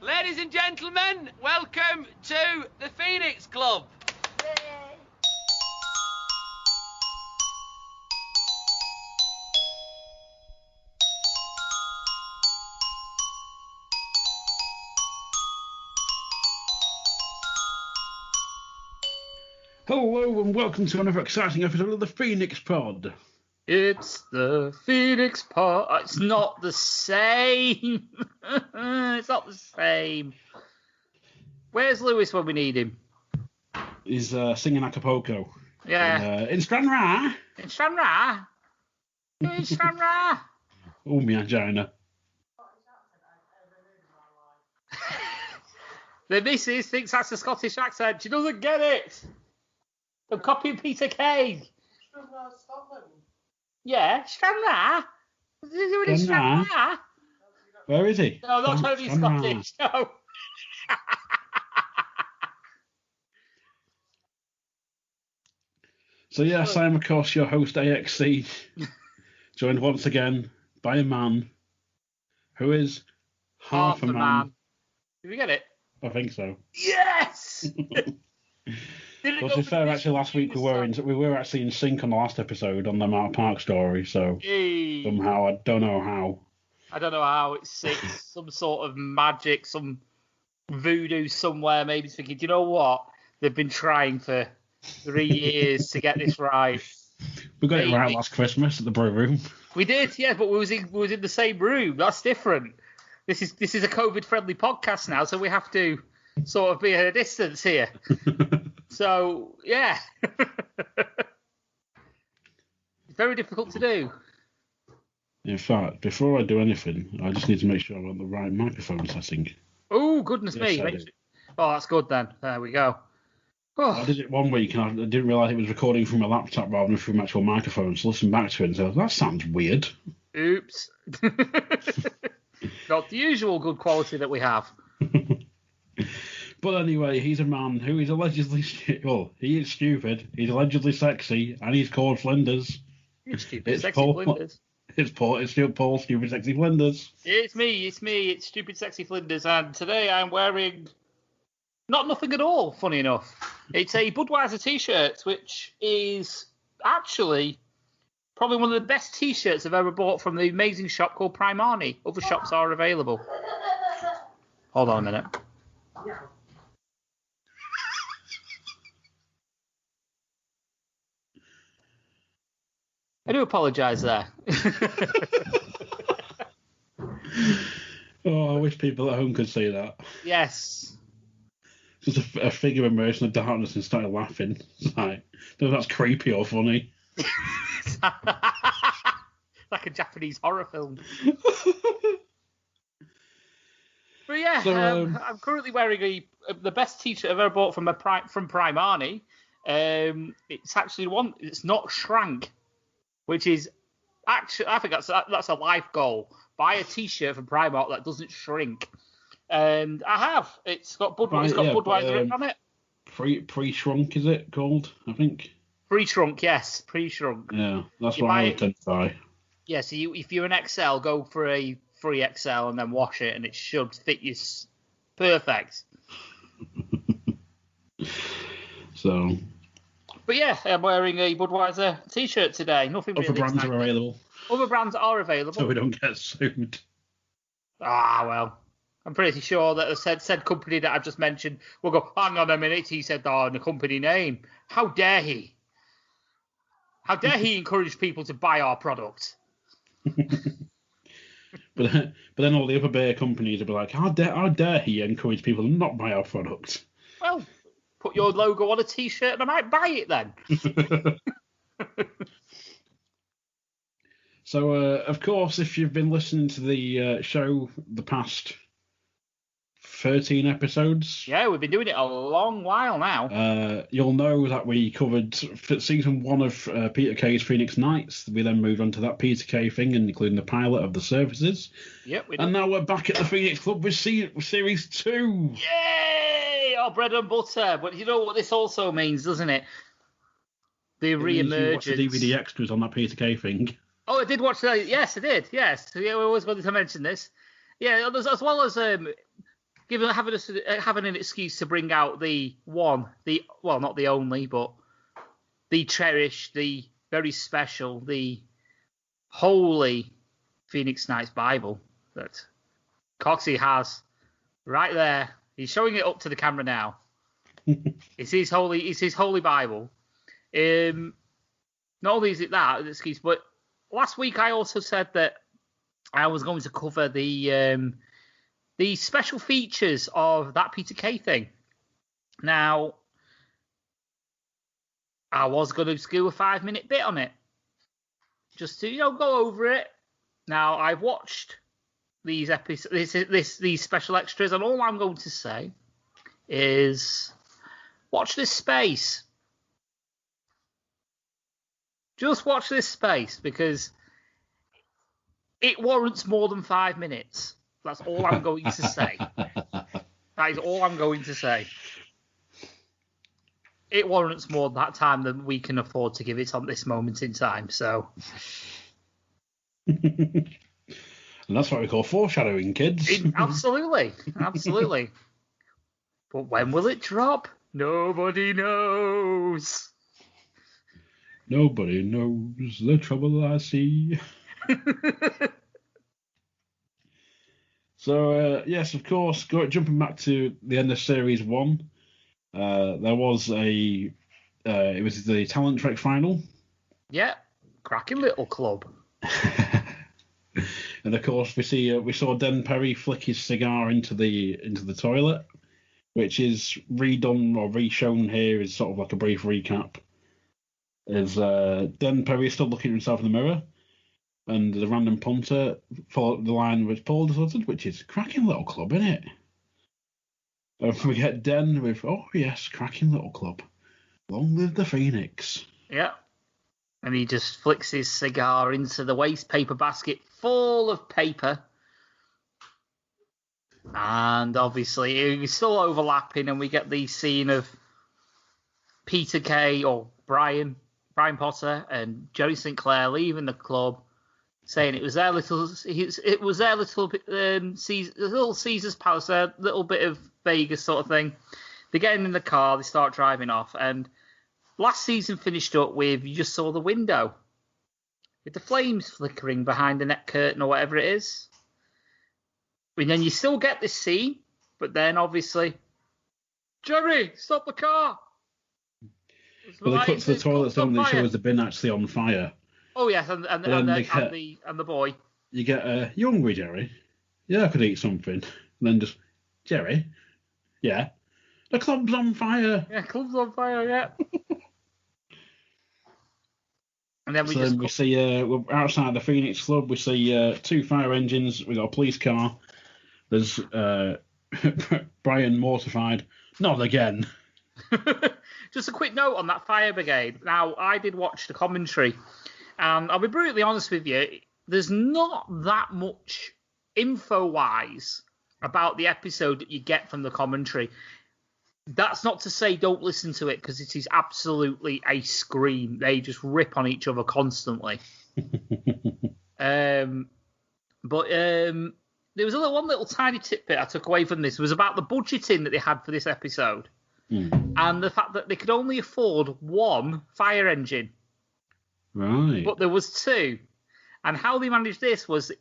Ladies and gentlemen, welcome to the Phoenix Club. Yay. Hello and welcome to another exciting episode of the Phoenix Pod. It's the Phoenix Pod. It's not the same. It's not the same. Where's Lewis when we need him? He's singing Acapulco. Yeah. In Stranraer. In Stranraer. In Stranraer. Oh, my angina. The missus thinks that's a Scottish accent. She doesn't get it. They're copying Peter Kay. Scotland. Yeah, Stranraer. Is he doing it Stranraer? Where is he? No, not trying to be Scottish. No. So yes, I am of course your host AXC, joined once again by a man who is half a man. Did we get it? I think so. Yes. Well, to be fair, actually, last week we were actually in sync on the last episode on the Mount Park story. So somehow I don't know how. I don't know how it's some sort of magic, some voodoo somewhere. Maybe thinking, do you know what? They've been trying for 3 years to get this right. We got it right last Christmas at the brew room. We did, yeah, but we was in the same room. That's different. This is a COVID-friendly podcast now, so we have to sort of be at a distance here. So, yeah. It's very difficult to do. In fact, before I do anything, I just need to make sure I'm on the right microphone setting. Oh, goodness me. Oh, that's good then. There we go. Oh. I did it one week and I didn't realise it was recording from a laptop rather than from an actual microphone. So I listened back to it and said, that sounds weird. Oops. Not the usual good quality that we have. But anyway, he's a man who is allegedly... Well, he is stupid, he's allegedly sexy, and he's called Flinders. You're stupid, sexy Flinders. It's Paul, Stupid Sexy Flinders. It's me, it's Stupid Sexy Flinders, and today I'm wearing... Not nothing at all, funny enough. It's a Budweiser t-shirt, which is actually probably one of the best t-shirts I've ever bought from the amazing shop called Primani. Other shops are available. Hold on a minute. I do apologise there. Oh, I wish people at home could see that. Yes. Just a figure emerged in the darkness and started laughing. It's like, no, that's creepy or funny. Like a Japanese horror film. But yeah, so, I'm currently wearing the best t-shirt I've ever bought from Primani. It's actually one. It's not shrank, which is actually I think that's a life goal. Buy a t-shirt from Primark that doesn't shrink. And I have. It's got Budweiser written on it. Pre-shrunk, is it called? I think. Pre-shrunk, yes. Pre-shrunk. Yeah, that's what I would tend to buy. Yeah, so if you're an XL, go for a free XL and then wash it, and it should fit you perfect. So. But yeah, I'm wearing a Budweiser t-shirt today. Nothing really. Other brands are available. Other brands are available. So we don't get sued. Ah, well. I'm pretty sure that the said company that I've just mentioned will go, hang on a minute, he said the company name. How dare he? How dare he encourage people to buy our product? But then all the other beer companies will be like, how dare he encourage people to not buy our product? Well, put your logo on a t-shirt and I might buy it then. So, of course, if you've been listening to the show the past 13 episodes. Yeah, we've been doing it a long while now. You'll know that we covered season 1 of Peter Kay's Phoenix Nights. We then moved on to that Peter Kay thing, including the pilot of the services. Yep, we did. And now we're back at the Phoenix Club with Series 2. Yay! Our bread and butter. But you know what this also means, doesn't it? The re-emergence. You watch the DVD extras on that Peter Kay thing. Oh, I did watch that. Yes, I did. Yes. Yeah, we always wanted to mention this. Yeah, as well as having an excuse to bring out not the only, but the cherished, the very special, the holy Phoenix Knights Bible that Coxie has right there. He's showing it up to the camera now. It's his holy Bible. Not only is it that an excuse, but last week I also said that I was going to cover the special features of that Peter Kay thing. Now, I was going to do a 5-minute bit on it, just to go over it. Now, I've watched these episodes, these special extras, and all I'm going to say is watch this space. Just watch this space, because it warrants more than 5 minutes. That's all I'm going to say. That is all I'm going to say. It warrants more that time than we can afford to give it on this moment in time. So, and that's what we call foreshadowing, kids. Absolutely. But when will it drop? Nobody knows. Nobody knows the trouble I see. So, yes, of course, jumping back to the end of Series 1, there was it was the Talent Trek final. Yeah, cracking little club. And, of course, we saw Den Perry flick his cigar into the toilet, which is redone or reshown here as sort of like a brief recap. As Den Perry stood looking at himself in the mirror, and the random punter followed the line with Paul uttered, which is cracking little club, isn't it? We get Den with, oh yes, cracking little club. Long live the Phoenix. Yeah. And he just flicks his cigar into the waste paper basket full of paper. And obviously it's still overlapping, and we get the scene of Peter Kay or Brian Potter and Jerry Sinclair leaving the club, saying it was their little Caesar's Palace, a little bit of Vegas sort of thing. They get in the car, they start driving off, and last season finished up with, you just saw the window with the flames flickering behind the net curtain or whatever it is. And then you still get this scene, but then obviously, Jerry, stop the car. Well, they cut to the toilets, don't they? Shows the bin actually on fire. Oh yes, and the boy. You get, you hungry, Jerry? Yeah, I could eat something. And then just, Jerry? Yeah. The club's on fire. Yeah, club's on fire, yeah. And then we see, we're outside the Phoenix Club, we see 2 fire engines, we got a police car. There's Brian mortified. Not again. Just a quick note on that fire brigade. Now, I did watch the commentary, and I'll be brutally honest with you, there's not that much info-wise about the episode that you get from the commentary. That's not to say don't listen to it, because it is absolutely a scream. They just rip on each other constantly. But there was one little tiny tidbit I took away from this. It was about the budgeting that they had for this episode. And the fact that they could only afford 1 fire engine. Right. But there was 2. And how they managed this was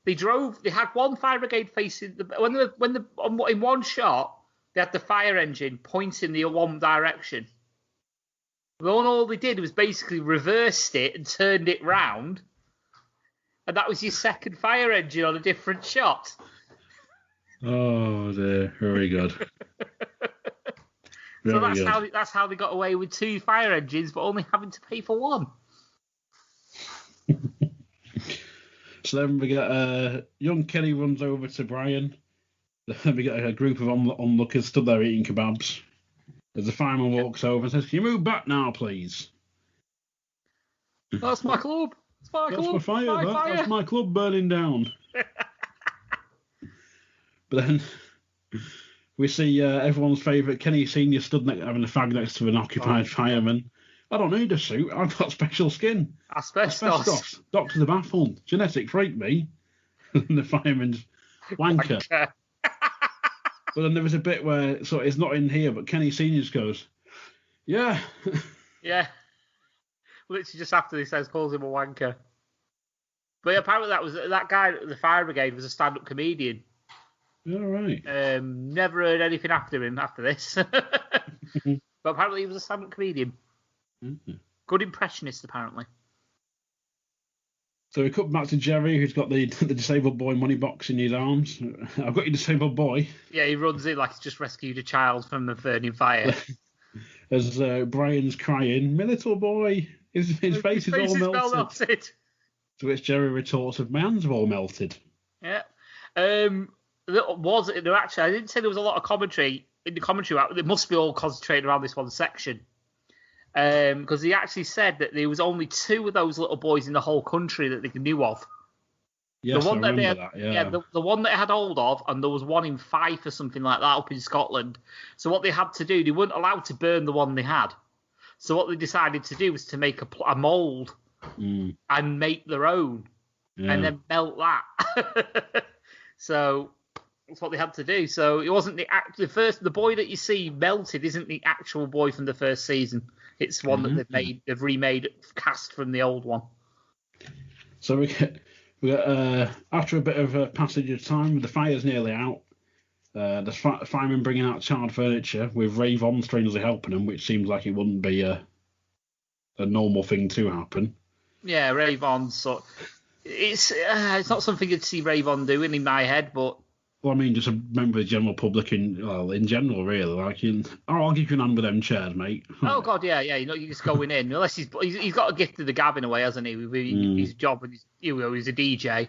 they had 1 fire brigade facing in one shot, they had the fire engine pointing the one direction. But all they did was basically reversed it and turned it round. And that was your second fire engine on a different shot. Oh dear, very good. So that's how they got away with 2 fire engines, but only having to pay for 1. So then we get young Kenny runs over to Brian. Then we get a group of onlookers stood there eating kebabs. As the fireman walks over and says, "Can you move back now, please?" That's my club. That's my fire. That's my club burning down. But then we see everyone's favourite Kenny Senior stood having a fag next to an occupied fireman. I don't need a suit. I've got special skin. Asbestos. Doctors are baffled. Genetic freak me. And the fireman's wanker. But then there was a bit where it's not in here, but Kenny Senior just goes, "Yeah." Yeah. Literally just after he calls him a wanker. But apparently that guy at the fire brigade was a stand-up comedian. All right. Never heard anything after him after this. But apparently he was a stand-up comedian. Mm-hmm. Good impressionist, apparently. So we cut back to Jerry, who's got the disabled boy money box in his arms. I've got your disabled boy. Yeah, he runs in like he's just rescued a child from the burning fire. As Brian's crying, "My little boy, his face is all melted." To which Jerry retorts with, "My hands have all melted." Yeah. Actually, I didn't say there was a lot of commentary in the commentary. It must be all concentrated around this one section. Because he actually said that there was only 2 of those little boys in the whole country that they knew of. Yes, the one I remember that. Yeah. The one that they had hold of, and there was one in Fife or something like that up in Scotland. So what they had to do, they weren't allowed to burn the one they had. So what they decided to do was to make a mould and make their own, and then melt that. So that's what they had to do. So it wasn't the boy that you see melted isn't the actual boy from the first season. It's one that they've remade, cast from the old one. So we get after a bit of a passage of time, the fire's nearly out. The firemen bringing out charred furniture with Ray Von strangely helping them, which seems like it wouldn't be a normal thing to happen. Yeah, Ray Von. So it's not something you'd see Ray Von doing in my head, but. Well, I mean, just a member of the general public in general, really. Like, I'll give you an hand with them chairs, mate. Oh God, yeah. You're just going in unless he's got a gift of the gab in a way, hasn't he? With his job and he's a DJ.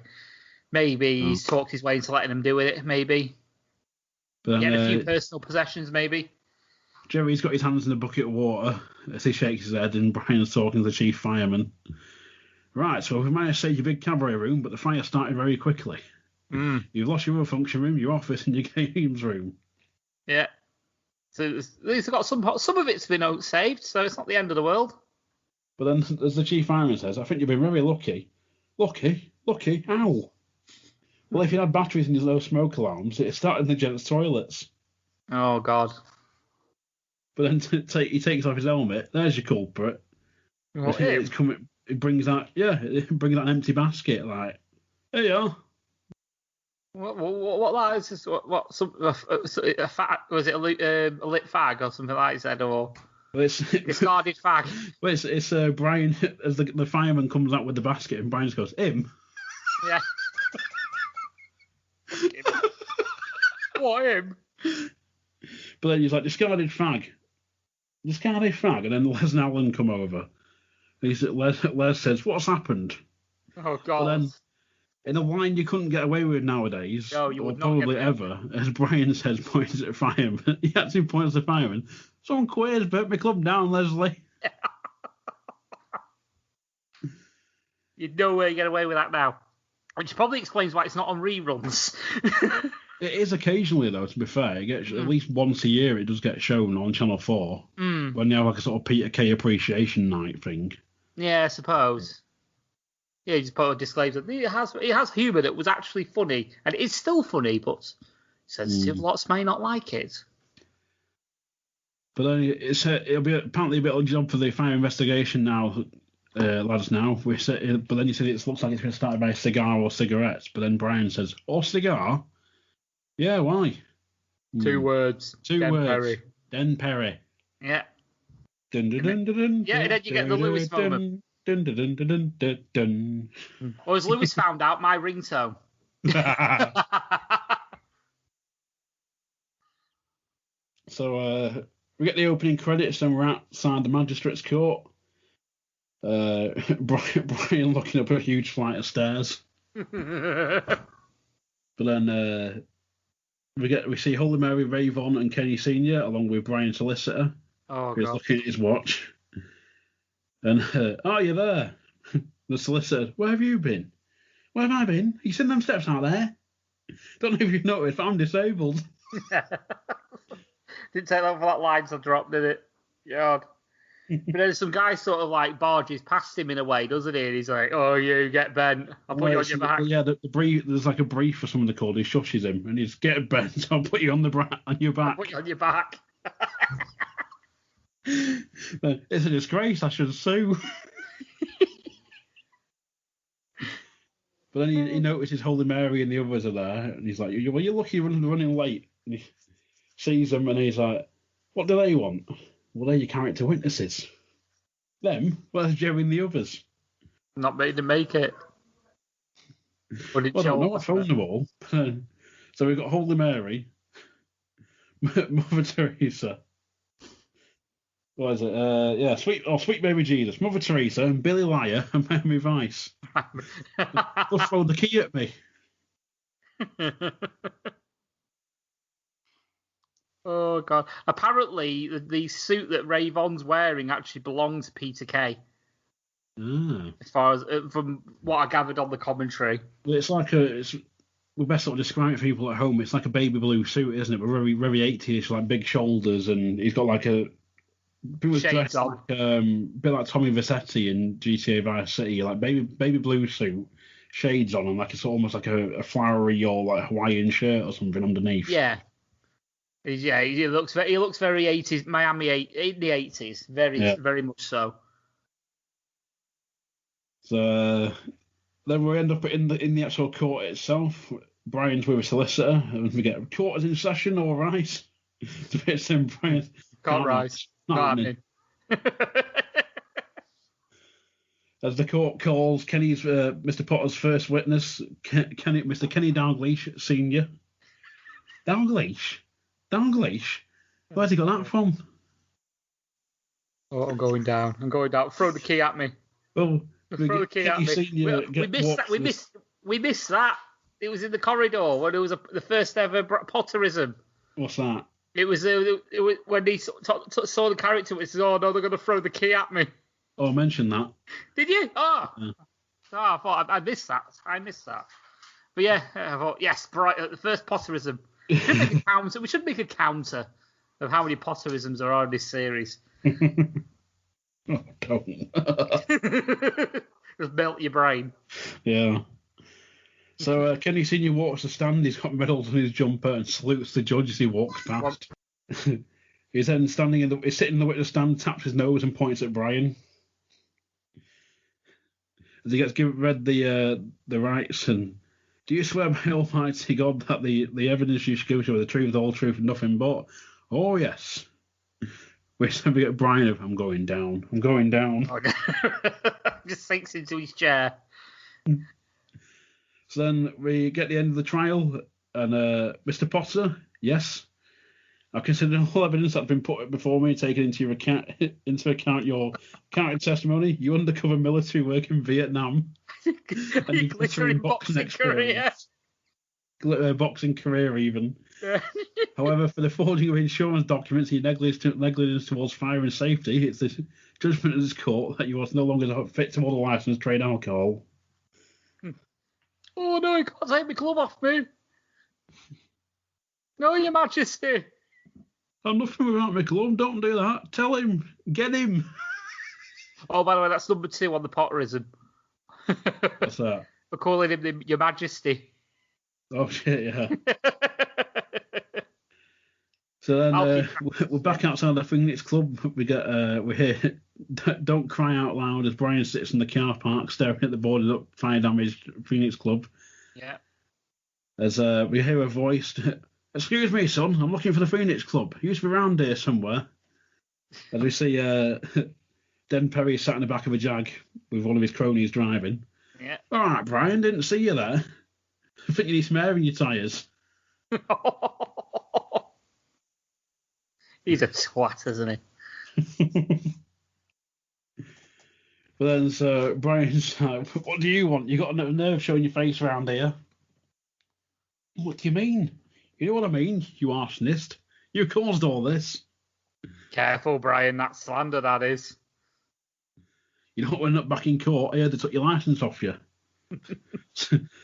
Maybe he's talked his way into letting him do it. Maybe getting a few personal possessions. Maybe Jerry's got his hands in a bucket of water as he shakes his head, and Brian's talking to the chief fireman. Right, so we managed to save your big cabaret room, but the fire started very quickly. You've lost your function room, your office, and your games room. Yeah. So they've got some of it's been saved, so it's not the end of the world. But then, as the chief fireman says, I think you've been very lucky. Lucky? How? Well, if you had batteries in your low smoke alarms, it started in the gents' toilets. Oh God. But then he takes off his helmet. There's your culprit. It brings out an empty basket. Like, there you are. What that is? A fag? Was it a lit fag or something like that? Or it's discarded fag? Well, it's Brian as the fireman comes out with the basket, and Brian just goes, "Him." Yeah. What, him? But then he's like, discarded fag, and then Les and Alan come over. And Les says, "What's happened?" Oh God. But then, in a line you couldn't get away with nowadays, no, you would or probably ever, as Brian says, points at fireman. He actually points at fireman. "Someone queers, burnt my club down, Leslie." You'd no way get away with that now. Which probably explains why it's not on reruns. It is occasionally, though, to be fair. It gets, at least once a year it does get shown on Channel 4 when they have like a sort of Peter Kay appreciation night thing. Yeah, I suppose. Yeah, he just put a disclaimer that it has humour that was actually funny, and it is still funny, but sensitive lots may not like it. But then it'll be apparently a bit of a job for the fire investigation now, lads. Now, but then you said it looks like it's been started by a cigar or cigarettes. But then Brian says, "Or cigar? Yeah, why?" 2 words. Den words. Perry. Den Perry. Yeah. Dun, dun, dun, dun, dun, yeah, and then you get the Lewis moment. Dun, dun, dun, dun, dun, dun, dun. Or as Lewis found out, my ringtone. So we get the opening credits and we're outside the magistrate's court. Brian looking up a huge flight of stairs. But then we see Holy Mary, Ray Von, and Kenny Senior along with Brian's solicitor. Who's looking at his watch. And are you there? The solicitor, where have you been? Where have I been? You seen them steps out there? Don't know if you've noticed, but I'm disabled. Didn't take long for that line to drop, did it? God. But then some guy sort of like barges past him in a way, doesn't he? And he's like, "Oh, you get bent. I'll put you on your back." Yeah, the brief. There's like a brief for someone to call. He shushes him, and he's get bent. I'll put you on your back. I'll put you on your back. It's a disgrace. I should sue. But then he notices Holy Mary and the others are there, and he's like, "Well, you're lucky you're running late." And he sees them, and he's like, "What do they want?" "Well, they're your character witnesses." "Them? Where's Joe and the others?" Not made to make it. But Well, I don't know. I phoned them all. So we've got Holy Mary, Mother Teresa. What is it? Yeah, Sweet Baby Jesus, Mother Teresa, and Billy Liar and Miami Vice. Just throw the key at me. Oh God! Apparently, the suit that Ray Vaughn's wearing actually belongs to Peter Kay. As far as from what I gathered on the commentary, It's like we best sort of describe it for people at home. It's like a baby blue suit, isn't it? But very, very 80ish, like big shoulders, and he's got like a. People dressed like a bit like Tommy Vercetti in GTA Vice City, like baby blue suit, shades on, and like it's almost like a flowery or like Hawaiian shirt or something underneath. Yeah. He looks very 80s, Miami in the 80s, very much so. So then we end up in the actual court itself. Brian's with a solicitor, and we get court is in session. All right. It's a bit simple. Brian can't rise. Not happening. As the court calls Kenny's Mr. Potter's first witness, Mr. Kenny Dalglish Senior. Dalglish. Where's he got that from? Oh, I'm going down. Throw the key at me. Well, throw the key at me. We missed that. It was in the corridor when it was the first ever Potterism. What's that? It was when he saw the character. It says, "Oh no, they're going to throw the key at me." Oh, I mentioned that. Did you? Oh, yeah. I thought I missed that. But yeah, I thought yes, the first Potterism. We should make a counter of how many Potterisms there are in this series. Oh, don't. Just melt your brain. Yeah. So Kenny Senior walks the stand. He's got medals on his jumper and salutes the judge as he walks past. He's then he's sitting in the witness stand, taps his nose and points at Brian. As he gets read the rights and, "Do you swear by Almighty God that the evidence you give you are the truth, the whole truth, and nothing but?" "Oh yes." Which then we get Brian of, "I'm going down. Just sinks into his chair. So then we get the end of the trial, and Mr. Potter, "Yes, I've considered all evidence that's been put before me, taken into account your counted testimony, you undercover military work in Vietnam, and your glittering boxing career. Boxing career even. Yeah. However, for the forging of insurance documents and negligence towards fire and safety, it's the judgment of this court that you are no longer fit to hold a license to trade alcohol." "Oh no, you can't take my club off me." "No, Your Majesty." "I'm nothing without my glove, don't do that. Tell him, get him." Oh, by the way, that's number 2 on the Potterism. What's that? We're calling him Your Majesty. Oh shit, yeah. So then we're back outside the Phoenix Club. We hear "Don't Cry Out Loud" as Brian sits in the car park staring at the boarded up fire damaged Phoenix Club. Yeah. As we hear a voice, "Excuse me, son, I'm looking for the Phoenix Club. He used to be around here somewhere." As we see Den Perry sat in the back of a Jag with one of his cronies driving. Yeah. "All right, Brian, didn't see you there. I think you need some air in your tyres." He's a twat, isn't he? But then so Brian's like, "What do you want? You got a nerve showing your face around here." "What do you mean? You know what I mean, you arsonist. You caused all this." Careful, Brian, that's slander, that is. "You don't end up back in court. I heard they took your licence off you."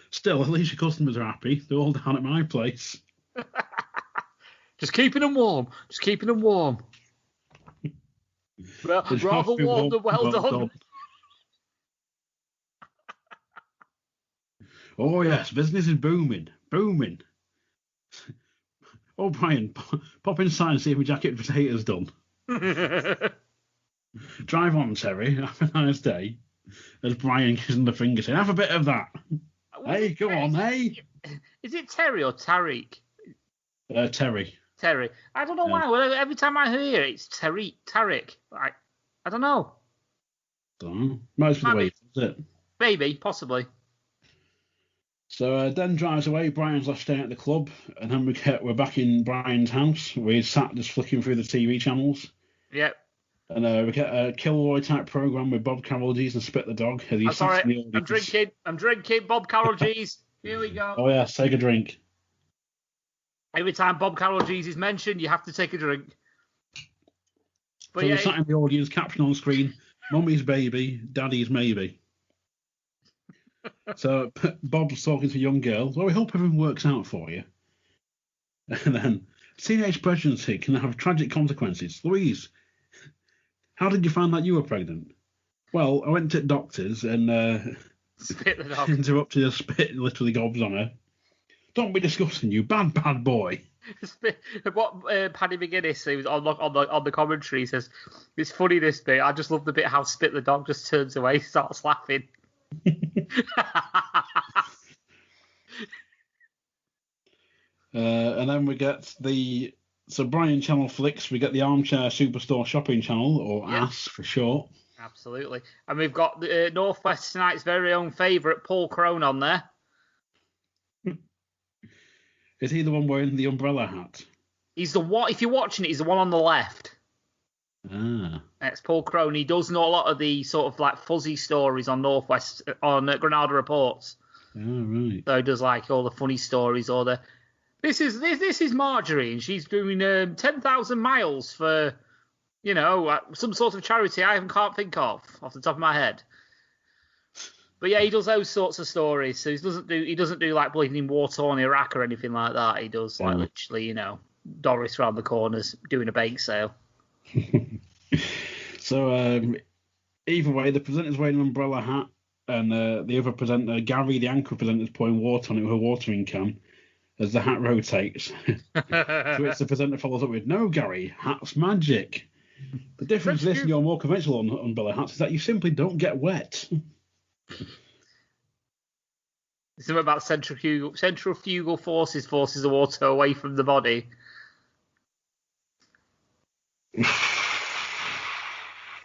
"Still, at least your customers are happy. They're all down at my place." Just keeping them warm. Rather warm than well done. Oh, yes, business is booming. Oh, Brian, pop inside and see if my jacket potato's done. Drive on, Terry. Have a nice day. As Brian gives him the finger saying, have a bit of that. Hey, go on, hey. Is it Terry or Tariq? Terry. Terry. I don't know why. Well, every time I hear it, it's Tariq. I don't know. Most of the way, is it? Maybe, possibly. So Den drives away. Brian's left staying at the club, and then we're back in Brian's house where he's sat just flicking through the TV channels. Yep. And we get a Kilroy type program with Bob Carroll G's and Spit the Dog. I'm sorry. I'm drinking Bob Carroll G's. Here we go. Oh yeah, take a drink. Every time Bob Carroll G's is mentioned, you have to take a drink. But so we're sat in the audience, caption on screen: "Mummy's baby, Daddy's maybe." So Bob's talking to a young girl. Well, we hope everything works out for you. And then teenage pregnancy can have tragic consequences. Louise, how did you find out you were pregnant? Well, I went to doctors and Spit the dog. Interrupted her spit, literally gobs on her. Don't be disgusting, you bad boy. What Paddy-mcguinness, who was on the commentary, says, it's funny this bit. I just love the bit how Spit the dog just turns away, starts laughing. And then we get Brian Channel flicks. We get the Armchair Superstore Shopping Channel, or ASS for short. Absolutely. And we've got the Northwest Tonight's very own favourite, Paul Crone, on there. Is he the one wearing the umbrella hat? He's the one. If you're watching it, he's the one on the left. Ah. It's Paul Crone. He does know a lot of the sort of like fuzzy stories on Northwest on Granada Reports. Oh, right. So he does like all the funny stories or the. This is Marjorie, and she's doing 10,000 miles for, some sort of charity I can't think of off the top of my head. But yeah, he does those sorts of stories. So he doesn't do like bleeding war-torn Iraq or anything like that. He does like literally, Doris round the corners doing a bake sale. So either way, the presenter's wearing an umbrella hat, and the other presenter, Gary, the anchor presenter, is pouring water on it with a watering can as the hat rotates. To which the presenter follows up with, "No, Gary, hat's magic. The difference with this and your more conventional umbrella hats is that you simply don't get wet." Something about centrifugal forces the water away from the body.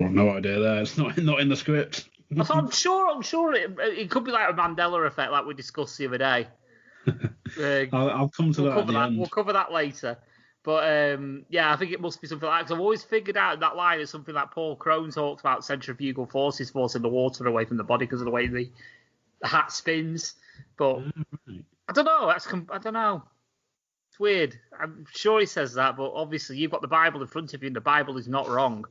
I've no idea there. It's not in the script. I'm sure it could be like a Mandela effect, like we discussed the other day. I'll come to that at the end. We'll cover that later. But I think it must be something like that. Because I've always figured out that line is something like Paul Crone talks about centrifugal forces forcing the water away from the body because of the way the hat spins. But I don't know. I don't know. It's weird. I'm sure he says that, but obviously you've got the Bible in front of you, and the Bible is not wrong.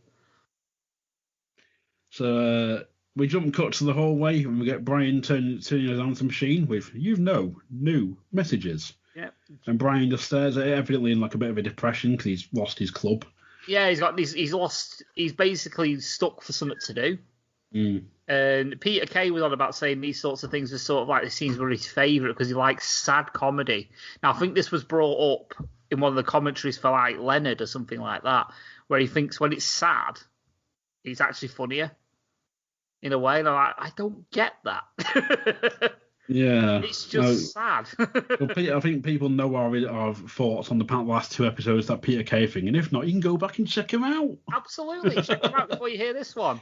So we jump cut to the hallway, and we get Brian turning his answer machine with new messages. Yeah. And Brian just stares at it, evidently in like a bit of a depression because he's lost his club. Yeah, he's basically stuck for something to do. Mm. And Peter Kay was on about saying these sorts of things are sort of like the scenes were his favourite because he likes sad comedy. Now, I think this was brought up in one of the commentaries for like Leonard or something like that, where he thinks when it's sad, it's actually funnier in a way. And I don't get that. Yeah, it's just sad. Well, I think people know our thoughts on the last two episodes, that Peter Kay thing, and if not, you can go back and check him out. Absolutely, check him out before you hear this one.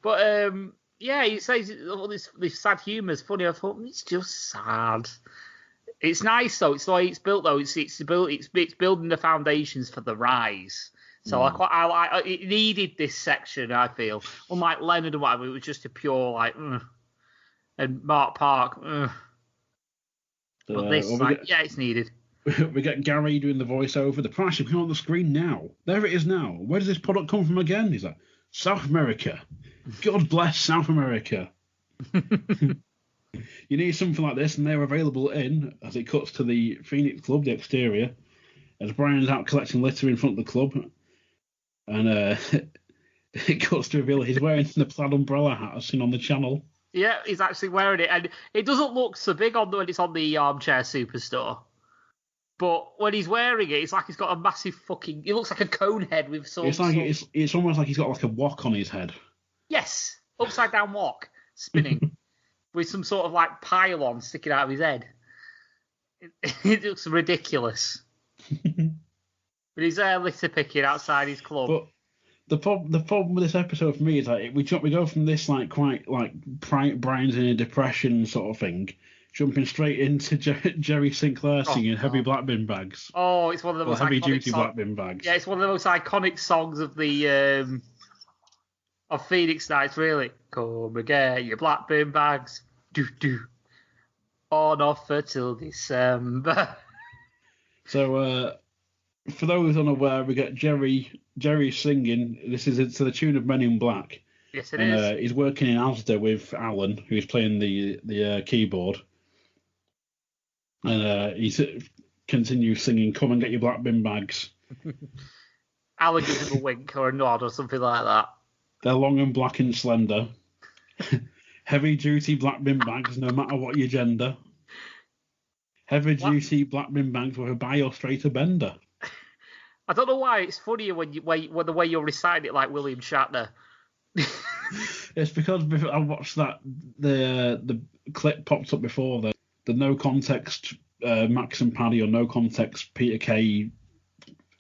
But he says all this sad humour is funny. I thought it's just sad. It's nice though. It's the way it's built though. It's building the foundations for the rise. So I like it needed this section. I feel unlike Leonard and whatever, it was just a pure like. And Mark Park. But this, it's needed. We get Gary doing the voiceover. The price should be on the screen now. There it is now. Where does this product come from again? He's like, South America. God bless South America. You need something like this, and they're available as it cuts to the Phoenix Club, the exterior, as Brian's out collecting litter in front of the club. And it cuts to reveal he's wearing the plaid umbrella hat I've seen on the channel. Yeah, he's actually wearing it, and it doesn't look so big on when it's on the Armchair Superstore. But when he's wearing it, it's like he's got a massive fucking. It looks like a cone head with some. It's almost like he's got like a wok on his head. Yes, upside down wok spinning with some sort of like pylon sticking out of his head. It looks ridiculous. But he's there litter picking outside his club. But the problem with this episode for me is like we go from this like quite like Brian's in a depression sort of thing, jumping straight into Jerry Sinclair singing Heavy Black Bin Bags. Oh, it's one of the most heavy iconic duty black bin bags. Yeah, it's one of the most iconic songs of the of Phoenix Nights, really. Come and get your black bin bags. Do do. On offer till December. So for those unaware, we get Jerry singing. This is to the tune of Men in Black. Yes, it is. He's working in Asda with Alan, who's playing the keyboard. And he continues singing, "Come and get your black bin bags." Alan gives him a wink or a nod or something like that. They're long and black and slender. Heavy duty black bin bags, no matter what your gender. Heavy duty black bin bags with a buy or straight a bender. I don't know why it's funnier when the way you're reciting it like William Shatner. It's because I watched that the clip popped up before the no context Max and Paddy or no context Peter Kay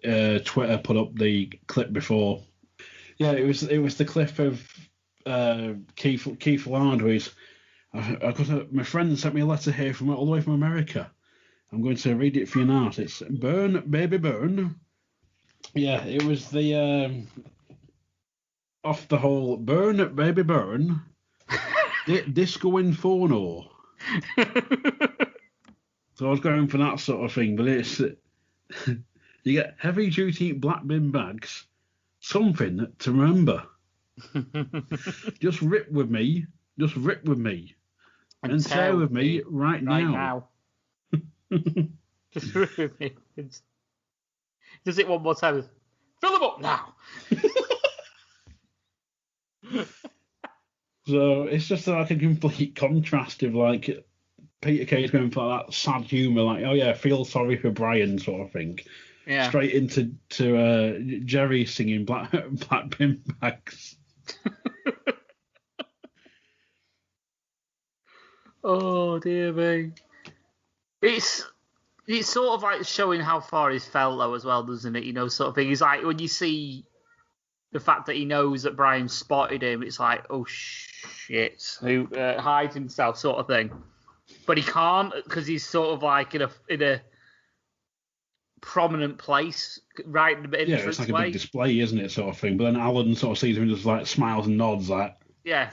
Twitter put up the clip before. Yeah, it was the clip of Keith Lard, who is my friend sent me a letter here from all the way from America. I'm going to read it for you now. It's "Burn, baby, burn." Yeah, it was the off the whole "Burn, baby, burn." Disco Inferno. So I was going for that sort of thing, but it's you get heavy duty black bin bags, something to remember. Just rip with me, and tear with me right now. Just rip with me. Does it one more time. Fill them up now. So it's just like a complete contrast of like Peter Kay's going for that sad humour, like, oh yeah, feel sorry for Brian sort of thing. Yeah. Straight into Jerry singing black bin bags. Oh dear me. It's sort of like showing how far he's fell though as well, doesn't it? You know, sort of thing. It's like when you see the fact that he knows that Brian spotted him, it's like, oh shit, who hides himself sort of thing. But he can't because he's sort of like in a prominent place, right in the entrance. Yeah, it's like a big display, isn't it, sort of thing. But then Alan sort of sees him and just like smiles and nods, like. Yeah.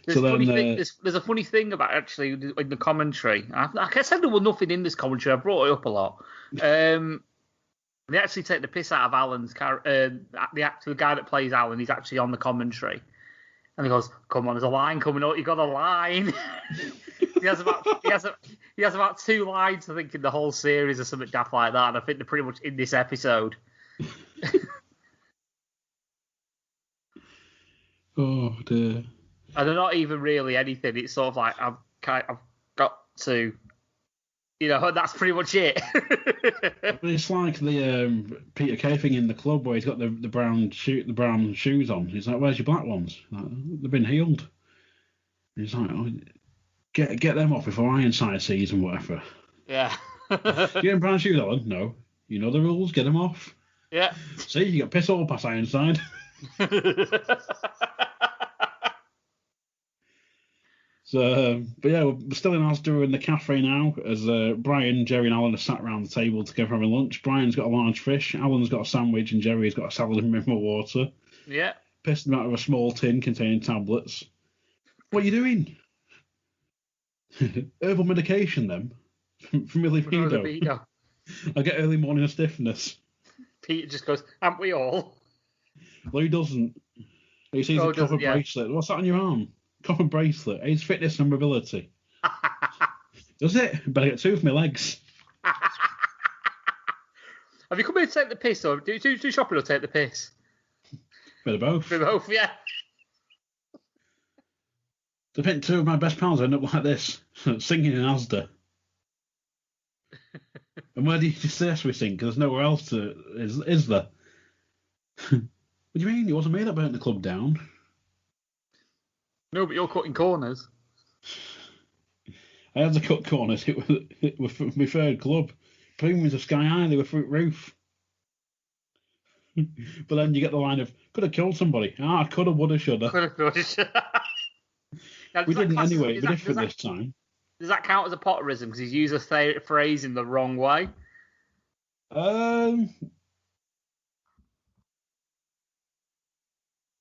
There's a funny thing about actually in the commentary. I said there was nothing in this commentary. I brought it up a lot. They actually take the piss out of Alan's character. The guy that plays Alan, he's actually on the commentary, and he goes, "Come on, there's a line coming up. You got a line." he has about 2 lines, I think, in the whole series or something daft like that. And I think they're pretty much in this episode. Oh dear. And they're not even really anything. It's sort of like I've got to, you know, that's pretty much it. But it's like the Peter Kay thing in the club where he's got the brown shoes on. He's like, "Where's your black ones?" Like, "They've been healed." And he's like, "Oh, get them off before Ironside sees them, whatever." Yeah. You getting brown shoes, Alan? No. You know the rules. Get them off. Yeah. See, you got piss all past Ironside. So, but yeah, we're still in Asda in the cafe now, as Brian, Jerry and Alan are sat around the table together having lunch. Brian's got a large fish, Alan's got a sandwich, and Jerry's got a salad and mineral water. Yeah. Pissed them out of a small tin containing tablets. What are you doing? Herbal medication, then? From my libido. I get early morning stiffness. Peter just goes, "Aren't we all?" Well, he doesn't. He sees a copper bracelet. What's that on your arm? Copper bracelet. Aids fitness and mobility. Does it? Better get 2 for my legs. Have Have you come here to take the piss, or do shopping or take the piss? Bit of both. Bit of both, yeah. I think two of my best pals end up like this, singing in Asda. And where do you suggest we sing? Because there's nowhere else is there? What do you mean? It wasn't me that burnt the club down. No, but you're cutting corners. I had to cut corners. It was my third club. Premiums are sky high. They were through the roof. But then you get the line of, could have killed somebody. I could have, would have, should have. We didn't anyway. We're different this time. Does that count as a Potterism because he's used a phrase in the wrong way?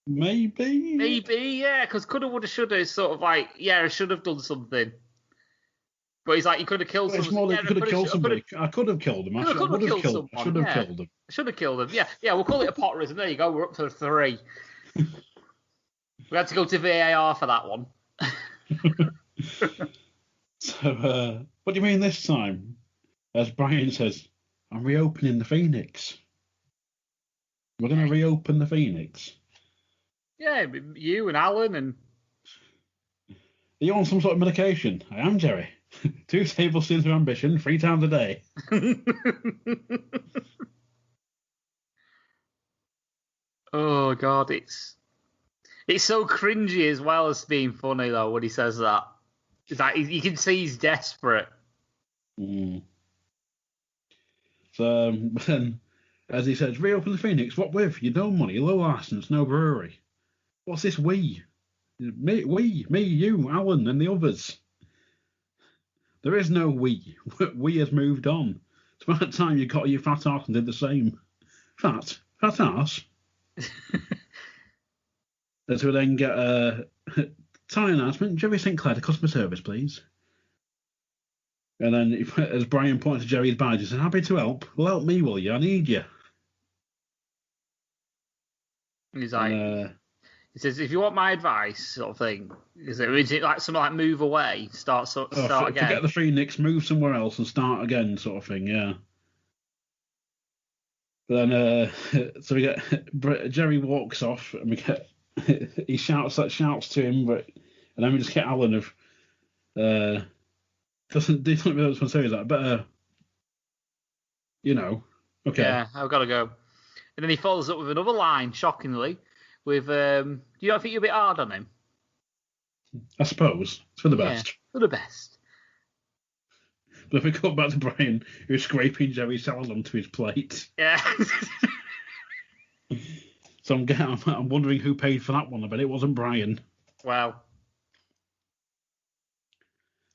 Maybe. Maybe, yeah, because coulda, woulda, shoulda is sort of like, yeah, I should have done something. But he's like, you could have killed somebody. It's more like you could have killed somebody. I could have killed him. I should have killed him. I should have killed him. I should have killed him. Yeah, we'll call it a Potterism. There you go. We're up to 3. We had to go to VAR for that one. So, what do you mean this time? As Brian says, I'm reopening the Phoenix. We're going to reopen the Phoenix. Yeah, you and Alan and... Are you on some sort of medication? I am, Jerry. 2 tablespoons of ambition, 3 times a day. Oh, God, it's so cringy as well as being funny, though, when he says that. It's like, you can see he's desperate. Mm. So, then, as he says, reopen the Phoenix. What with? You no money, low license, no brewery. What's this we? Me, you, Alan, and the others. There is no we. We has moved on. It's about time you got your fat arse and did the same. Fat arse? So we then get a tie announcement. Jerry Sinclair to customer service, please. And then, as Brian points to Jerry's badge, he says, happy to help. Well, help me, will you? I need you. He's like, he says, if you want my advice, sort of thing. Is it like something like move away, start again? Forget the Phoenix, move somewhere else and start again, sort of thing, yeah. But then, so we get Jerry walks off, and we get he shouts to him, and then we just get Alan of doesn't know what I was going to say, is that better? Okay. Yeah, I've got to go. And then he follows up with another line, shockingly, with do you not think you're a bit hard on him? I suppose it's for the best. Yeah, for the best. But if we go back to Brian, who's scraping Jerry's salad onto his plate. Yeah. So I'm wondering who paid for that one. I bet it wasn't Brian. Wow.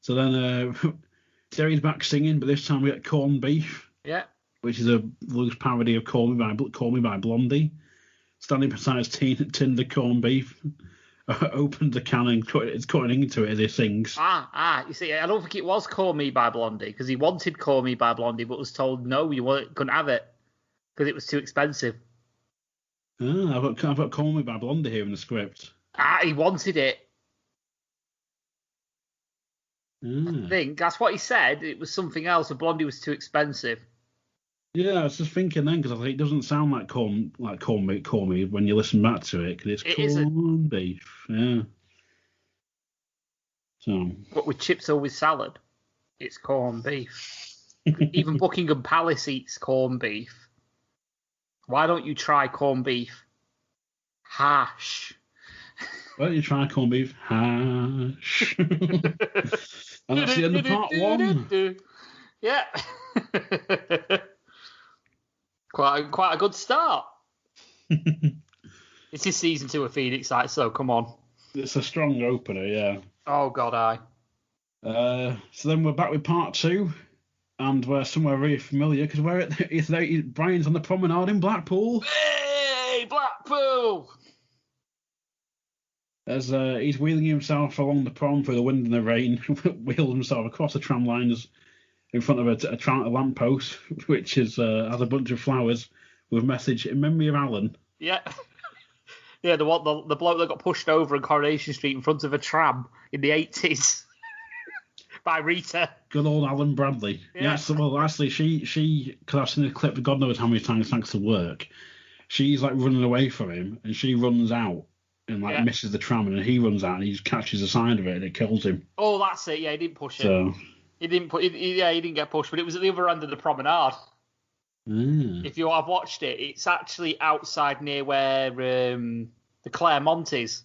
So then Jerry's back singing, but this time we get Corned Beef. Yeah. Which is a loose parody of Call Me by Blondie. Standing beside his tin of corned beef, opened the can and it's cutting into it as he sings. You see, I don't think it was Call Me by Blondie, because he wanted Call Me by Blondie, but was told no, couldn't have it, because it was too expensive. I've got Call Me by Blondie here in the script. He wanted it. I think that's what he said. It was something else, but Blondie was too expensive. Yeah, I was just thinking then, because I think it doesn't sound like call me when you listen back to it, because it's corned beef. Yeah. So. But with chips or with salad, it's corned beef. Even Buckingham Palace eats corned beef. Why don't you try corned beef hash? Why don't you try corned beef hash? And that's the end of part 1. Yeah. Quite a good start. This is season 2 of Phoenix Lights, so come on. It's a strong opener, yeah. Oh God, aye. So then we're back with part 2, and we're somewhere really familiar because Brian's on the promenade in Blackpool. Hey, Blackpool! As he's wheeling himself along the prom through the wind and the rain, wheels himself across the tram lines in front of a lamppost, which has a bunch of flowers with a message in memory of Alan. Yeah. Yeah, the bloke that got pushed over on Coronation Street in front of a tram in the 80s. By Rita. Good old Alan Bradley. Yeah. Actually, she, because I've seen the clip God knows how many times thanks to work, she's like running away from him, and she runs out and like misses the tram, and he runs out and he just catches the side of it and it kills him. Oh, that's it. Yeah, he didn't push it. So he didn't get pushed, but it was at the other end of the promenade. If you have watched it, it's actually outside near where the Claremont is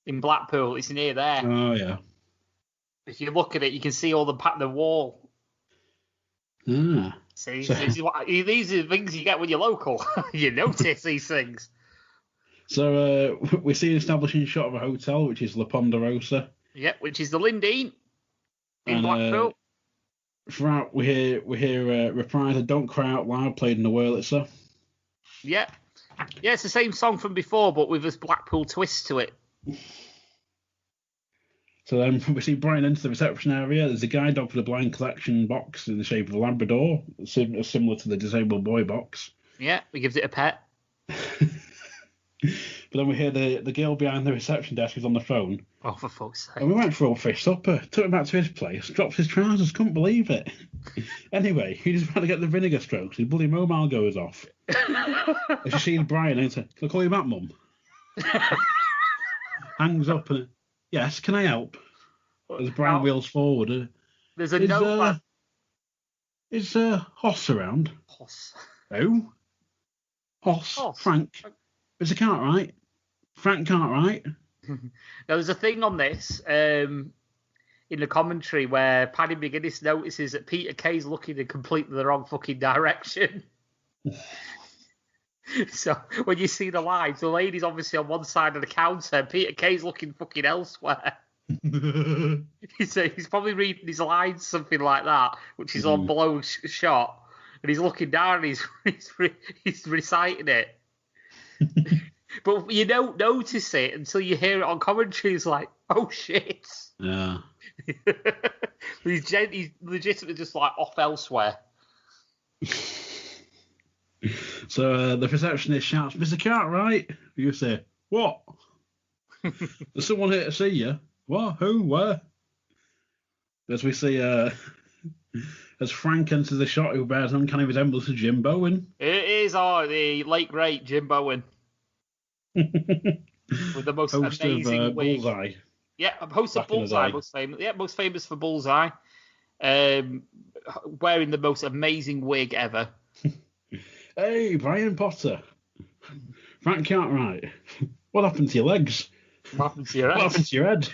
in Blackpool. It's near there. Oh yeah. If you look at it, you can see all the wall. See, these are the things you get when you're local. You notice these things. So we see an establishing shot of a hotel, which is La Ponderosa. Yeah, which is the Lindeen in Blackpool. Throughout, we hear reprise of "Don't Cry Out Loud" played in the Wurlitzer. Yeah, it's the same song from before, but with this Blackpool twist to it. So then we see Brian enter the reception area. There's a guide dog for the blind collection box in the shape of a Labrador, similar to the disabled boy box. Yeah, he gives it a pet. But then we hear the girl behind the reception desk is on the phone. Oh, for fuck's sake. And we went for a fish supper, took him back to his place, dropped his trousers, couldn't believe it. Anyway, he just about to get the vinegar strokes, his bloody mobile goes off. And she sees Brian and says, "Can I call you back, Mum?" Hangs up and, "Yes, can I help?" As Brian wheels forward. There's a note. Is Hoss around? Hoss. Oh? Hoss. Frank. Is the cart right? Frank cart right? Now, there's a thing on this in the commentary where Paddy McGuinness notices that Peter Kay's looking in completely the wrong fucking direction. So when you see the lines, the lady's obviously on one side of the counter, and Peter Kay's looking fucking elsewhere. He's probably reading his lines, something like that, which is on below shot, and he's looking down and he's reciting it. But you don't notice it until you hear it on commentary. It's like, oh shit. Yeah. He's legitimately just like off elsewhere. So the receptionist shouts, "Mr. Cartwright." You say, "What?" "There's someone here to see you." "What? Who? Where?" As we see, as Frank enters the shot, who bears an uncanny resemblance to Jim Bowen. It is the late great Jim Bowen. With the most host amazing of wig. Bullseye. Yeah, host of Bullseye, most famous. Yeah, most famous for Bullseye. Wearing the most amazing wig ever. "Hey, Brian Potter. Frank Cartwright. What happened to your legs? What happened to your head?" What happened to your head?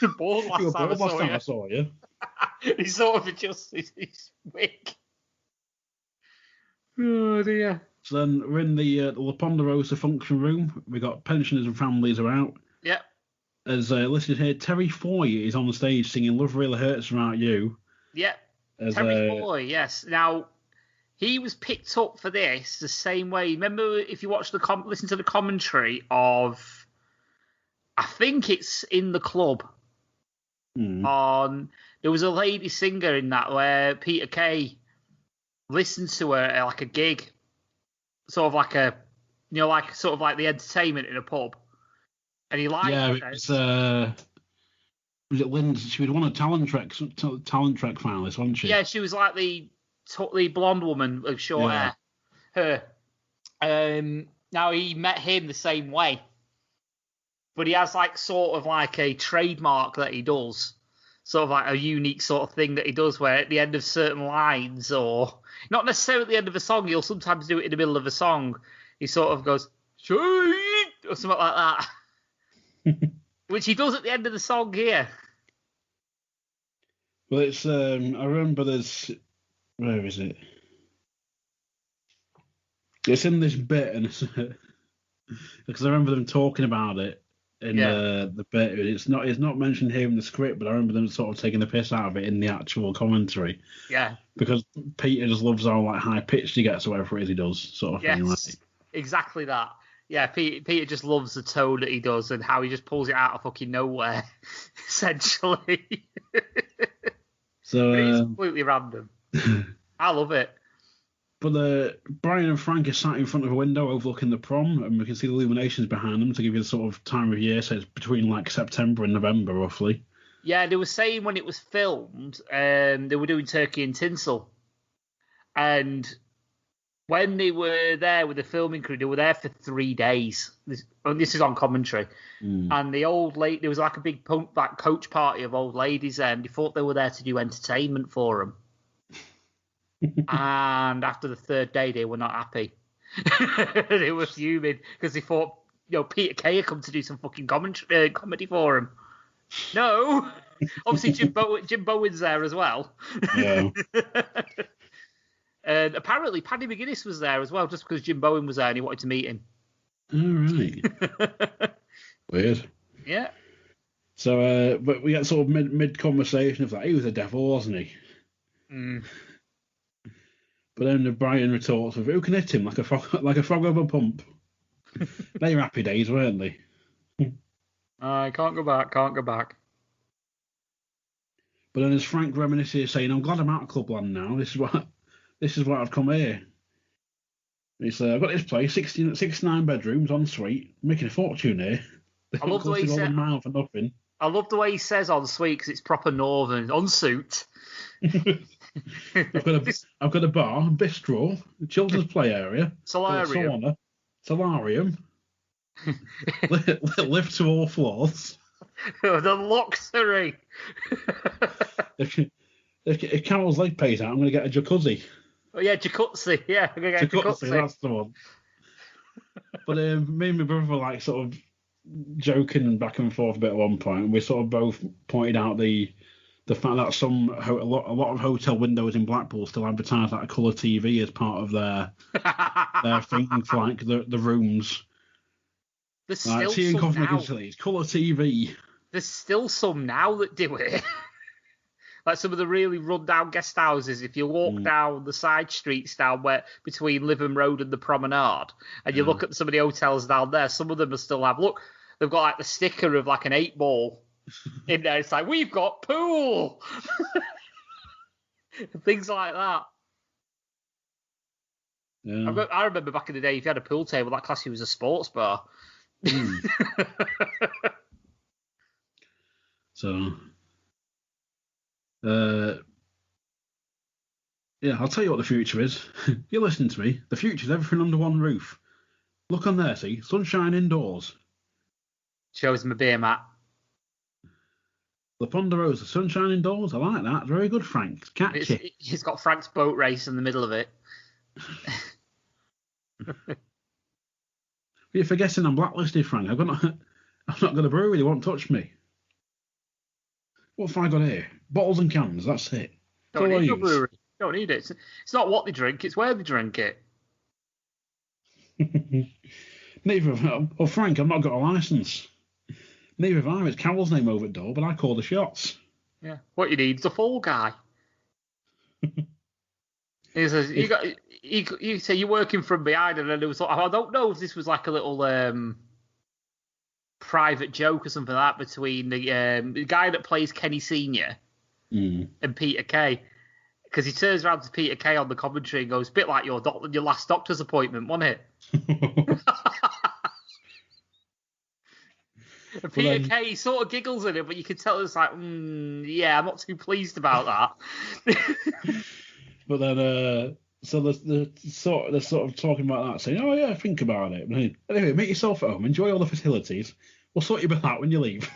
You were bald last time I saw you. He sort of adjusted his wig. Oh dear. So then we're in the La Ponderosa function room. We got pensioners and families are out. Yep. As listed here, Terry Foy is on the stage singing "Love Really Hurts About You." Yep. As, Terry Foy, yes. Now, he was picked up for this the same way. Remember, if you watch listen to the commentary of, I think it's In the Club. There was a lady singer in that where Peter Kay listened to her at like a gig, sort of like sort of like the entertainment in a pub, and he liked it. Yeah, was it Lynn's? She was one of talent track finalists, wasn't she? Yeah, she was like the blonde woman with short hair. Her. Now he met him the same way, but he has like sort of like a trademark that he does, sort of like a unique sort of thing that he does, where at the end of certain lines, or not necessarily at the end of a song, he'll sometimes do it in the middle of a song. He sort of goes, "Sweet," or something like that, which he does at the end of the song here. Well, it's I remember there's, where is it? It's in this bit, and it's, because I remember them talking about it in the bit. It's not mentioned here in the script, but I remember them sort of taking the piss out of it in the actual commentary. Yeah. Because Peter just loves how like high pitched he gets or whatever it is he does, sort of thing. Right? Exactly that. Yeah, Peter just loves the tone that he does and how he just pulls it out of fucking nowhere, essentially. So it's completely random. I love it. But Brian and Frank are sat in front of a window overlooking the prom, and we can see the illuminations behind them to give you the sort of time of year. So it's between like September and November, roughly. Yeah, they were saying when it was filmed, they were doing turkey and tinsel. And when they were there with the filming crew, they were there for 3 days. This is on commentary. And the old lady, there was like a big coach party of old ladies there, and they thought they were there to do entertainment for them. And after the 3rd day, they were not happy. They were fuming because they thought, Peter Kay had come to do some fucking comedy for him. No, obviously Jim Bowen's there as well. Yeah. And apparently Paddy-mcguinness was there as well, just because Jim Bowen was there and he wanted to meet him. All right. Weird. Yeah. So, but we got sort of mid conversation of like, he was a devil, wasn't he? But then Brian retorts with, who can hit him like a frog over a pump? They were happy days, weren't they? I can't go back. But then as Frank reminisces, saying, I'm glad I'm out of Clubland now. This is why I've come here. It's I've got this place, 69 bedrooms, en suite, making a fortune here. I love the way he said, for nothing. I love the way he says en suite because it's proper northern, en suite. I've got a bar, bistro, a children's play area, solarium, solarium, lift to all floors. The luxury. If Carol's leg pays out, I'm going to get a jacuzzi. Oh yeah, jacuzzi. Yeah, I'm going to get a jacuzzi. That's the one. But me and my brother were like sort of joking back and forth a bit at one point, and we sort of both pointed out the fact that a lot of hotel windows in Blackpool still advertise like a colour TV as part of their thing for like the rooms. There's still some now. It's colour TV. There's still some now that do it. Like some of the really run-down guest houses, if you walk down the side streets down between Lytham Road and the Promenade, and you look at some of the hotels down there, some of them still have, they've got like the sticker of like an 8-ball in there. It's like, we've got pool! Things like that. Yeah. I remember back in the day, if you had a pool table, that class you was a sports bar. So... yeah, I'll tell you what the future is. You're listening to me. The future's everything under one roof. Look on there, see? Sunshine indoors. Shows him a beer mat. La Ponderosa, sunshine indoors. I like that. Very good, Frank. It's catchy. It's got Frank's boat race in the middle of it. You're forgetting I'm blacklisted, Frank. I'm not got a brewery. They won't touch me. What have I got here? Bottles and cans, that's it. Don't need your brewery. Don't need it. It's not what they drink, it's where they drink it. Neither of them. Oh, Frank, I've not got a licence. Neither have I. It's Carol's name over the door, but I call the shots. Yeah. What you need is a fall guy. He says, you say you're working from behind, and then it was like, I don't know if this was like a little private joke or something like that between the guy that plays Kenny Senior and Peter Kay, because he turns around to Peter Kay on the commentary and goes, "Bit like your last doctor's appointment, wasn't it?" And Peter Kay sort of giggles at it, but you can tell it's like, yeah, I'm not too pleased about that. But then, so they're sort of talking about that, saying, "Oh yeah, think about it." Anyway, make yourself at home, enjoy all the facilities. We'll sort you back out when you leave.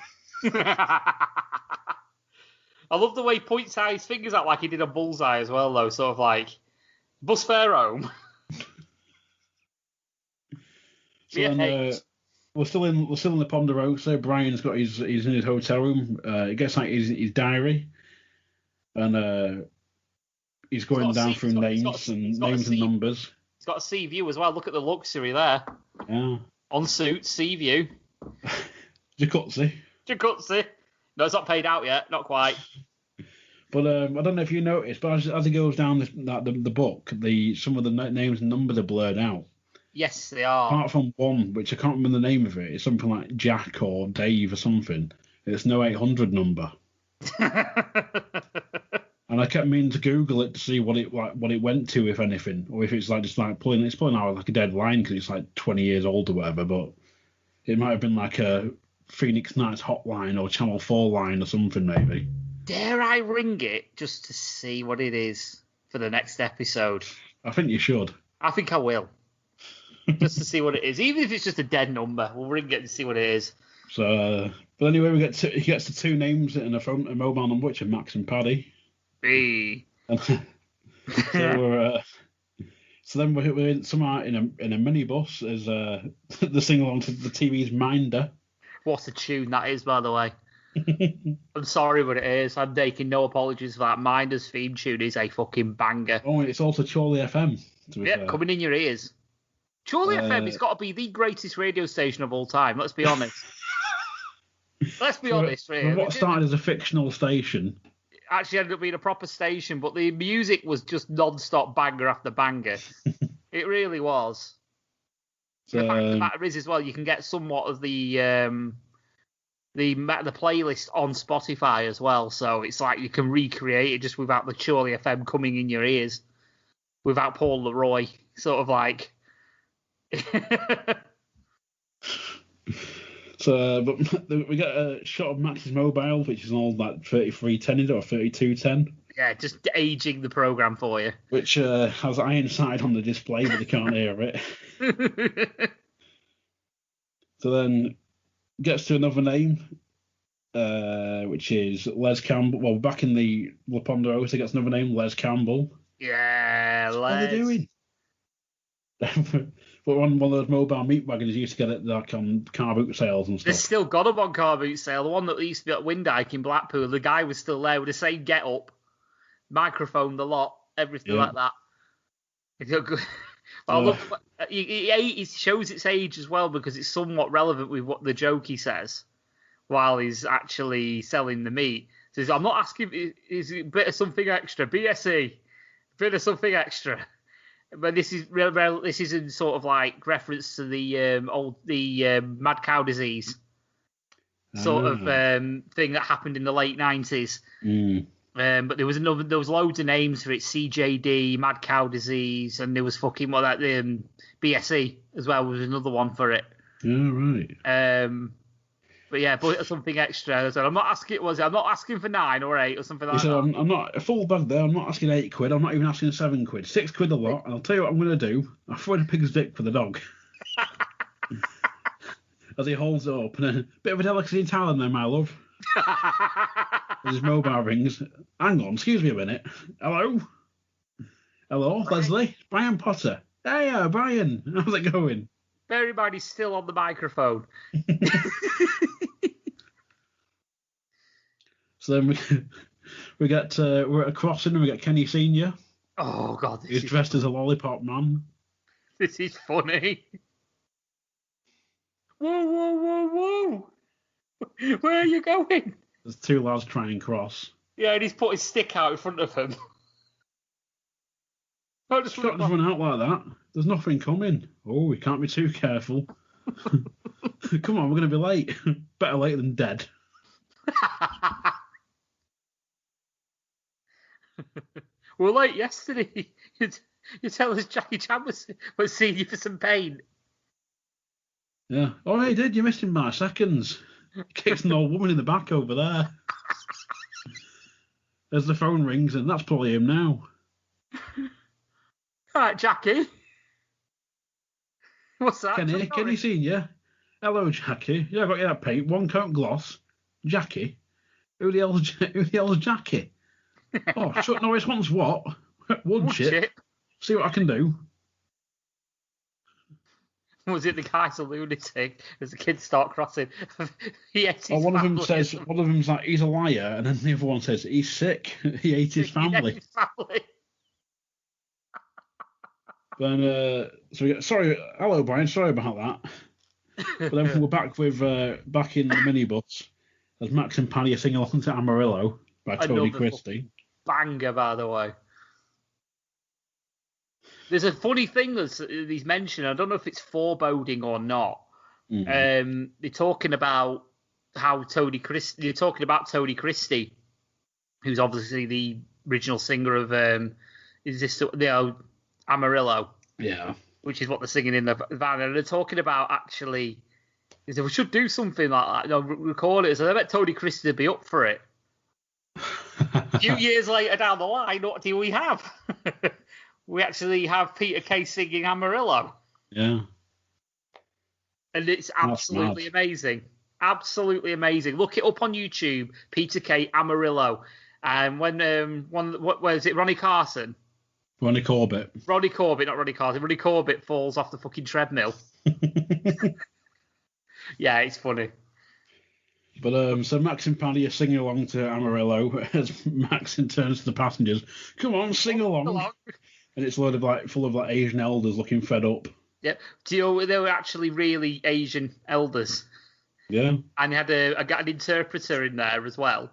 I love the way he points out his fingers out like he did a bullseye as well, though. Sort of like bus fare home. So then, we're still in the Ponderosa. Brian's got he's in his hotel room. He gets like his diary, and he's going down through names and numbers. He's got a sea view as well. Look at the luxury there. Yeah. En suite, sea view. Jacuzzi. No, it's not paid out yet. Not quite. But I don't know if you noticed, but as he goes down the book, some of the names and numbers are blurred out. Yes, they are. Apart from one, which I can't remember the name of it. It's something like Jack or Dave or something. It's no 800 number. And I kept meaning to Google it to see what it went to, if anything, or if it's like just like pulling out like a dead line because it's like 20 years old or whatever. But it might have been like a Phoenix Nights hotline or Channel 4 line or something, maybe. Dare I ring it just to see what it is for the next episode? I think you should. I think I will. Just to see what it is. Even if it's just a dead number, we'll ring it and see what it is. So, but anyway, he gets the two names and a mobile number, which are Max and Paddy. B. So then we're somehow in a minibus as the sing along to the TV's Minder. What a tune that is, by the way. I'm sorry, but it is. I'm taking no apologies for that. Minder's theme tune is a fucking banger. Oh, it's also Chorley FM. Yeah, coming in your ears. Chorley FM has got to be the greatest radio station of all time. Let's be honest. Let's be honest, really. What started as a fictional station actually ended up being a proper station, but the music was just non-stop banger after banger. It really was. The fact of the matter is, as well, you can get somewhat of the playlist on Spotify as well, so it's like you can recreate it just without the Chorley FM coming in your ears, without Paul Leroy, sort of like. So, but we got a shot of Max's mobile, which is all that 3310 or 3210. Yeah, just aging the program for you. Which has Ironside on the display, but they can't hear it. So then gets to another name, which is Les Campbell. Well, back in the La Ponderosa, gets another name, Les Campbell. Yeah, Les. What are they doing? But on one of those mobile meat wagons, you used to get it like on car boot sales and stuff. They still got them on car boot sale. The one that used to be at Windike in Blackpool, the guy was still there with the same get up, microphone, the lot, everything like that. Well, look, it shows its age as well because it's somewhat relevant with what the joke he says while he's actually selling the meat. So I'm not asking, is it a bit of something extra? BSE, bit of something extra. But this is this is in sort of like reference to the mad cow disease sort of thing that happened in the late 90s. But there was loads of names for it: CJD, mad cow disease, and there was fucking BSE as well was another one for it. Yeah, right. But yeah, but something extra. So I'm not asking for 9 or 8 or something like that. I'm not a full bag there. I'm not asking £8. I'm not even asking £7. £6 a lot. And I'll tell you what I'm going to do. I'll throw in a pig's dick for the dog. As he holds it up. And a bit of a delicacy in Thailand there, my love. As his mobile rings. Hang on, excuse me a minute. Hello? Hello, Brian. Leslie? Brian Potter. Hey, Brian. How's it going? Everybody's still on the microphone. So then we're at a crossing and we get Kenny Senior. Oh God, he's dressed as a lollipop man. This is funny. Whoa, whoa, whoa, whoa! Where are you going? There's two lads trying and cross. Yeah, and he's put his stick out in front of him. Just run out like that. There's nothing coming. Oh, we can't be too careful. Come on, we're going to be late. Better late than dead. We were late yesterday. You tell us Jackie Chan was seeing you for some pain. Yeah. Oh, he did. You missed him by seconds. Kicks an old woman in the back over there. As the phone rings, and that's probably him now. All right, Jackie. What's that? Kenny Senior. Hello, Jackie. Yeah, I got you that paint. 1 coat gloss. Jackie. Who the hell's Jackie? Oh, Chuck Norris wants what? Wood chip. See what I can do. Was it the guy's a lunatic? As the kids start crossing, he ate his one family. One of them's like, he's a liar, and then the other one says, he's sick. He ate his family. He ate his family. Then, hello, Brian. Sorry about that. But then we're back with back in the minibus as Max and Paddy are singing along to Amarillo by Tony Christie. Banger, by the way. There's a funny thing that he's mentioned. I don't know if it's foreboding or not. Mm-hmm. They're talking about how Tony Christie. They're talking about Tony Christie, who's obviously the original singer of Amarillo. Yeah. Which is what they're singing in the van. And they're talking about actually He said, we should do something like that, record it. So I bet Tony Christie would be up for it. A few years later down the line, what do we have? We actually have Peter Kay singing Amarillo. Yeah. And it's absolutely amazing. Absolutely amazing. Look it up on YouTube, Peter Kay Amarillo. And when what was it, Ronnie Carson? Ronnie Corbett. Ronnie Corbett, not Ronnie Carson. Ronnie Corbett falls off the fucking treadmill. Yeah, it's funny. But so Max and Paddy are singing along to Amarillo as Max turns to the passengers. Come on, sing along. And it's load of full of Asian elders looking fed up. Yeah, do you know they were actually really Asian elders? Yeah. And they had an interpreter in there as well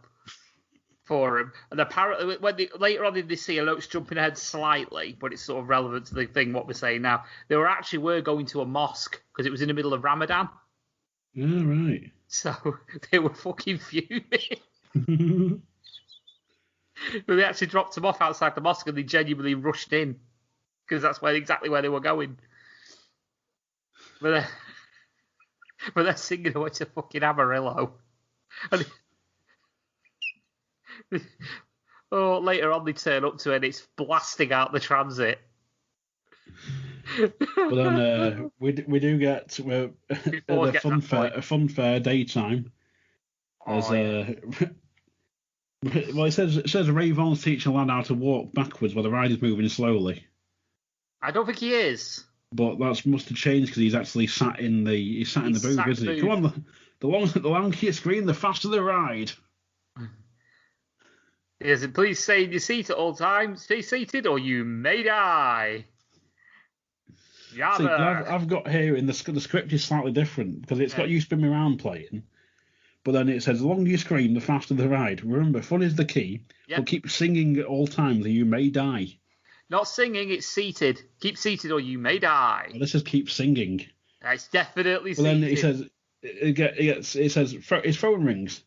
for him. And apparently, later on in this scene, I know it's jumping ahead slightly, but it's sort of relevant to the thing what we're saying now. They were going to a mosque because it was in the middle of Ramadan. Yeah, right. So they were fucking fuming. But they actually dropped them off outside the mosque and they genuinely rushed in because that's exactly where they were going. But they're singing away to fucking Amarillo. And later on they turn up to it and it's blasting out the transit. But then we do get a fun fair daytime. Well, it says Ray Vaughan's teaching a lad how to walk backwards while the ride is moving slowly. I don't think he is. But that must have changed because he's actually sat in the booth, isn't he? Come on, the longer you scream, the faster the ride. Yes, and please stay in your seat at all times. Stay seated or you may die. See, I've got here in the script is slightly different because it's got You Spin Me Round playing. But then it says, the longer you scream, the faster the ride. Remember, fun is the key. Yep. But keep singing at all times or you may die. Not singing, it's seated. Keep seated or you may die. Well, this says keep singing. It's definitely seated. Then it says, his phone rings.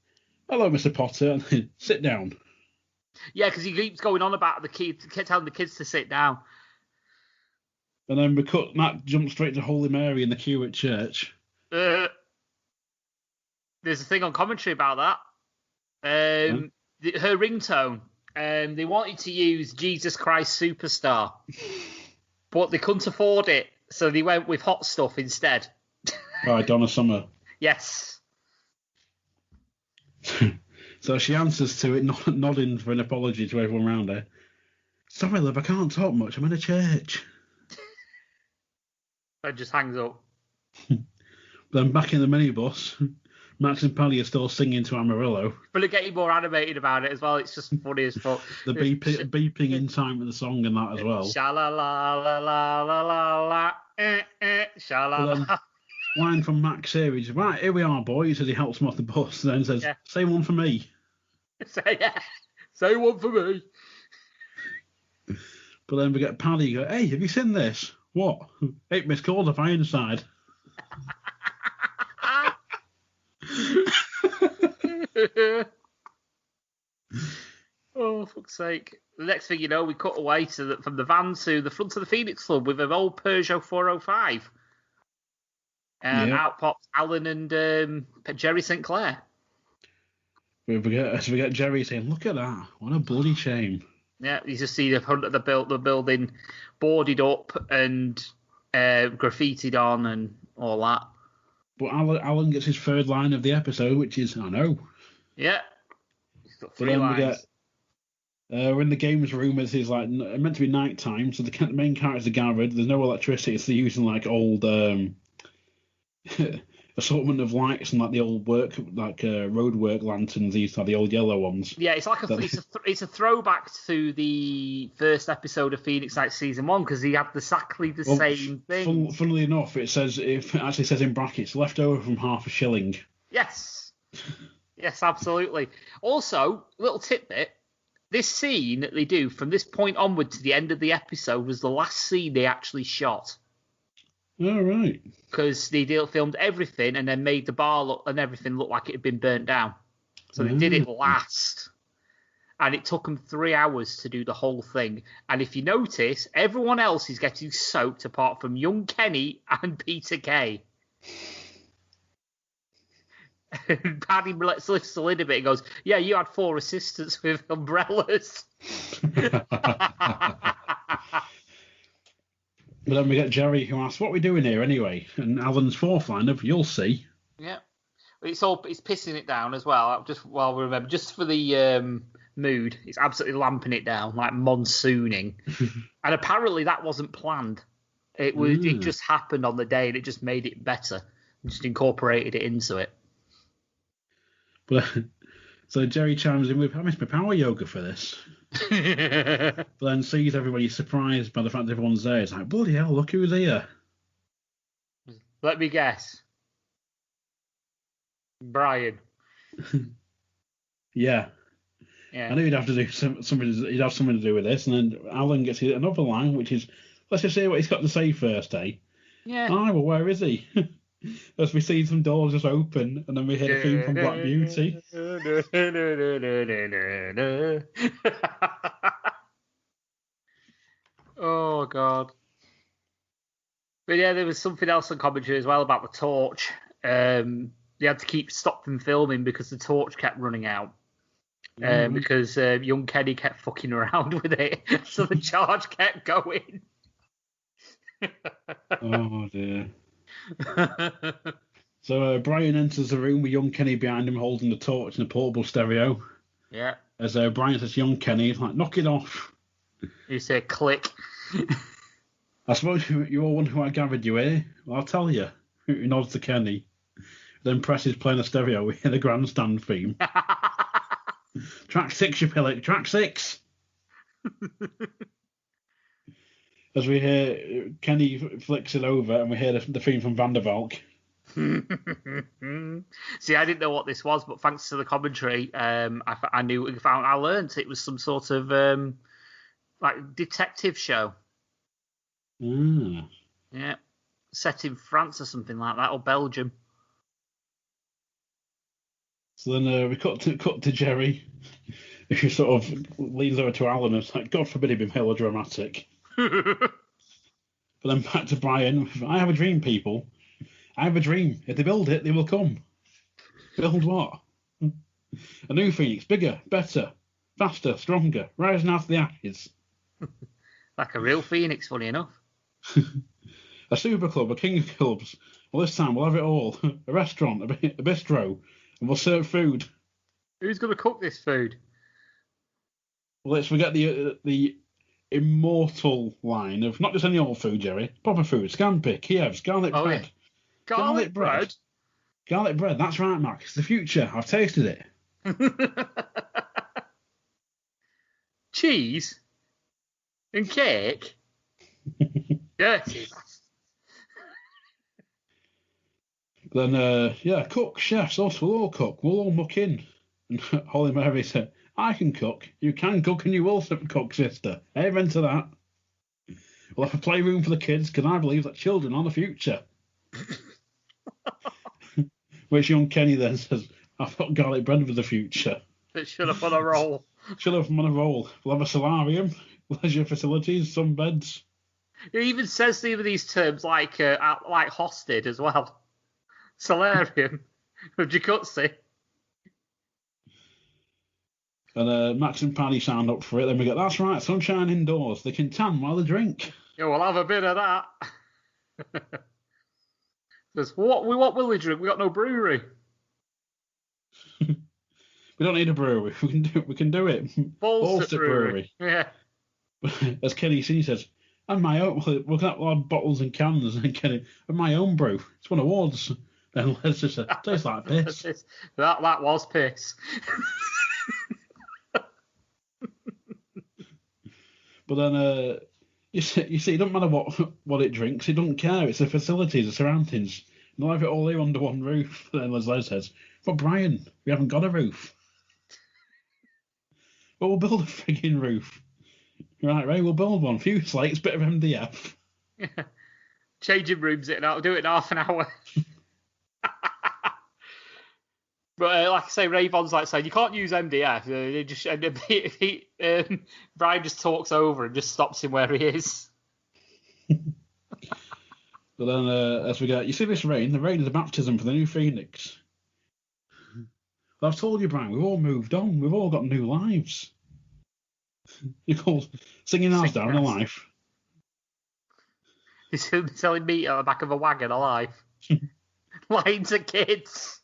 Hello, Mr. Potter. And then, sit down. Yeah, because he keeps going on about telling the kids to sit down. And then Matt jumps straight to Holy Mary in the queue at church. There's a thing on commentary about that. Her ringtone. They wanted to use Jesus Christ Superstar, but they couldn't afford it, so they went with Hot Stuff instead. By Donna Summer. Yes. So she answers to it, nodding for an apology to everyone around her. Sorry, love, I can't talk much. I'm in a church. And just hangs up. Then back in the minibus, Max and Paddy are still singing to Amarillo. But they're getting more animated about it as well. It's just funny as fuck. The beeping in time with the song and that as well. Sha-la-la-la-la-la-la, sha-la-la. Line from Max here, he says, right, here we are, boys, as he helps him off the bus, and then says, say one for me. Say one for me. But then we get Paddy go, hey, have you seen this? What? 8 missed calls off Ironside. Oh, fuck's sake. The next thing you know, we cut away from the van to the front of the Phoenix Club with an old Peugeot 405. And out pops Alan and Jerry St. Clair. We get Jerry saying, look at that. What a bloody shame. Yeah, you just see the front of the building boarded up and graffitied on and all that. But Alan gets his third line of the episode, which is, I know. Yeah. He's got 3 lines. We're in the games room. It's meant to be night time, so the main characters are gathered. There's no electricity, so they're using old assortment of lights and the old road work lanterns. These are the old yellow ones. Yeah, it's it's a throwback to the first episode of Phoenix Night season 1 because he had exactly the same thing. Funnily enough, it actually says in brackets left over from half a shilling. Yes, yes, absolutely. Also, little tidbit: this scene that they do from this point onward to the end of the episode was the last scene they actually shot. All right. Because they filmed everything and then made the bar and everything look like it had been burnt down. So they did it last. And it took them 3 hours to do the whole thing. And if you notice, everyone else is getting soaked apart from young Kenny and Peter Kay. And Paddy lifts the lid a bit and goes, yeah, you had 4 assistants with umbrellas. But then we get Jerry who asks, what are we doing here anyway? And Alan's fourth line of, you'll see. Yeah. It's pissing it down as well. Just for the mood, it's absolutely lamping it down, like monsooning. And apparently that wasn't planned. It just happened on the day and it just made it better. Just incorporated it into it. But so Jerry chimes in with, I missed my power yoga for this. But then sees everybody surprised by the fact everyone's there. It's like, bloody hell, look who's here. Let me guess. Brian. Yeah. I knew he'd have to do something. He'd have something to do with this, and then Alan gets another line, which is, let's just hear what he's got to say first, eh? Yeah. Oh, well, where is he? As we see some doors just open, and then we hear the theme from Black Beauty. Oh, God. But yeah, there was something else on commentary as well about the torch. They had to stop them filming because the torch kept running out. Because young Kenny kept fucking around with it. So the charge kept going. Oh, dear. So Brian enters the room with young Kenny behind him holding the torch and a portable stereo. Yeah. As Brian says, young Kenny, he's like, knock it off. You say click. I suppose you all wonder who I gathered you here. Well, I'll tell you. He nods to Kenny. Then presses play on the stereo in the grandstand theme. Track 6, you pillock. Track 6. As we hear, Kenny flicks it over and we hear the theme from Van der Valk. See, I didn't know what this was, but thanks to the commentary, I knew. I learned it was some sort of like detective show. Yeah, set in France or something like that, or Belgium. So then we cut to Jerry, who sort of leans over to Alan and is like, God forbid he be melodramatic. But then back to Brian. I have a dream, people. I have a dream. If they build it, they will come. Build what? A new Phoenix, bigger, better, faster, stronger, rising out of the ashes. Like a real Phoenix, funny enough. A super club, a king of clubs. Well, this time we'll have it all. A restaurant, a bistro, and we'll serve food. Who's going to cook this food? Well, let's forget the immortal line of not just any old food, Jerry. Proper food. Scampi, Kiev's, garlic bread. Yeah. Garlic bread? Garlic bread, that's right, Max. It's the future. I've tasted it. Cheese? And cake? Dirty. Then, cook, chefs, us, we'll all cook. We'll all muck in. And Holly Mary said, I can cook. You can cook and you will cook, sister. Amen to that. We'll have a playroom for the kids because I believe that children are the future. Which young Kenny then says, I've got garlic bread for the future. It should have on a roll. Should have on a roll. We'll have a solarium, leisure facilities, some beds. It even says these terms like hosted as well. Solarium with jacuzzi. And Max and Paddy signed up for it. Then we get, that's right, sunshine indoors. They can tan while they drink. Yeah, we'll have a bit of that. Says, what will we drink? We got no brewery. We don't need a brewery. We can do it. Bolster brewery. Yeah. As Kenny C says, and my own. We're going to have bottles and cans, and Kenny, and my own brew. It's won awards. Then Les just said, tastes like piss. That was piss. But then you see, it doesn't matter what it drinks. It doesn't care. It's the facilities, the surroundings. They'll have it all here under one roof. Then Les says, but Brian, we haven't got a roof. But we'll build a frigging roof. Right, Ray, we'll build one. Few slates, bit of MDF. Yeah. Changing rooms I'll do it in half an hour. But like I say, Ray Vaughan's like saying, you can't use MDF. Brian just talks over and just stops him where he is. But then as we go, you see this rain? The rain is a baptism for the new Phoenix. But I've told you, Brian, we've all moved on. We've all got new lives. You're called singing ours down in life. He's selling meat on the back of a wagon alive. Lying to kids.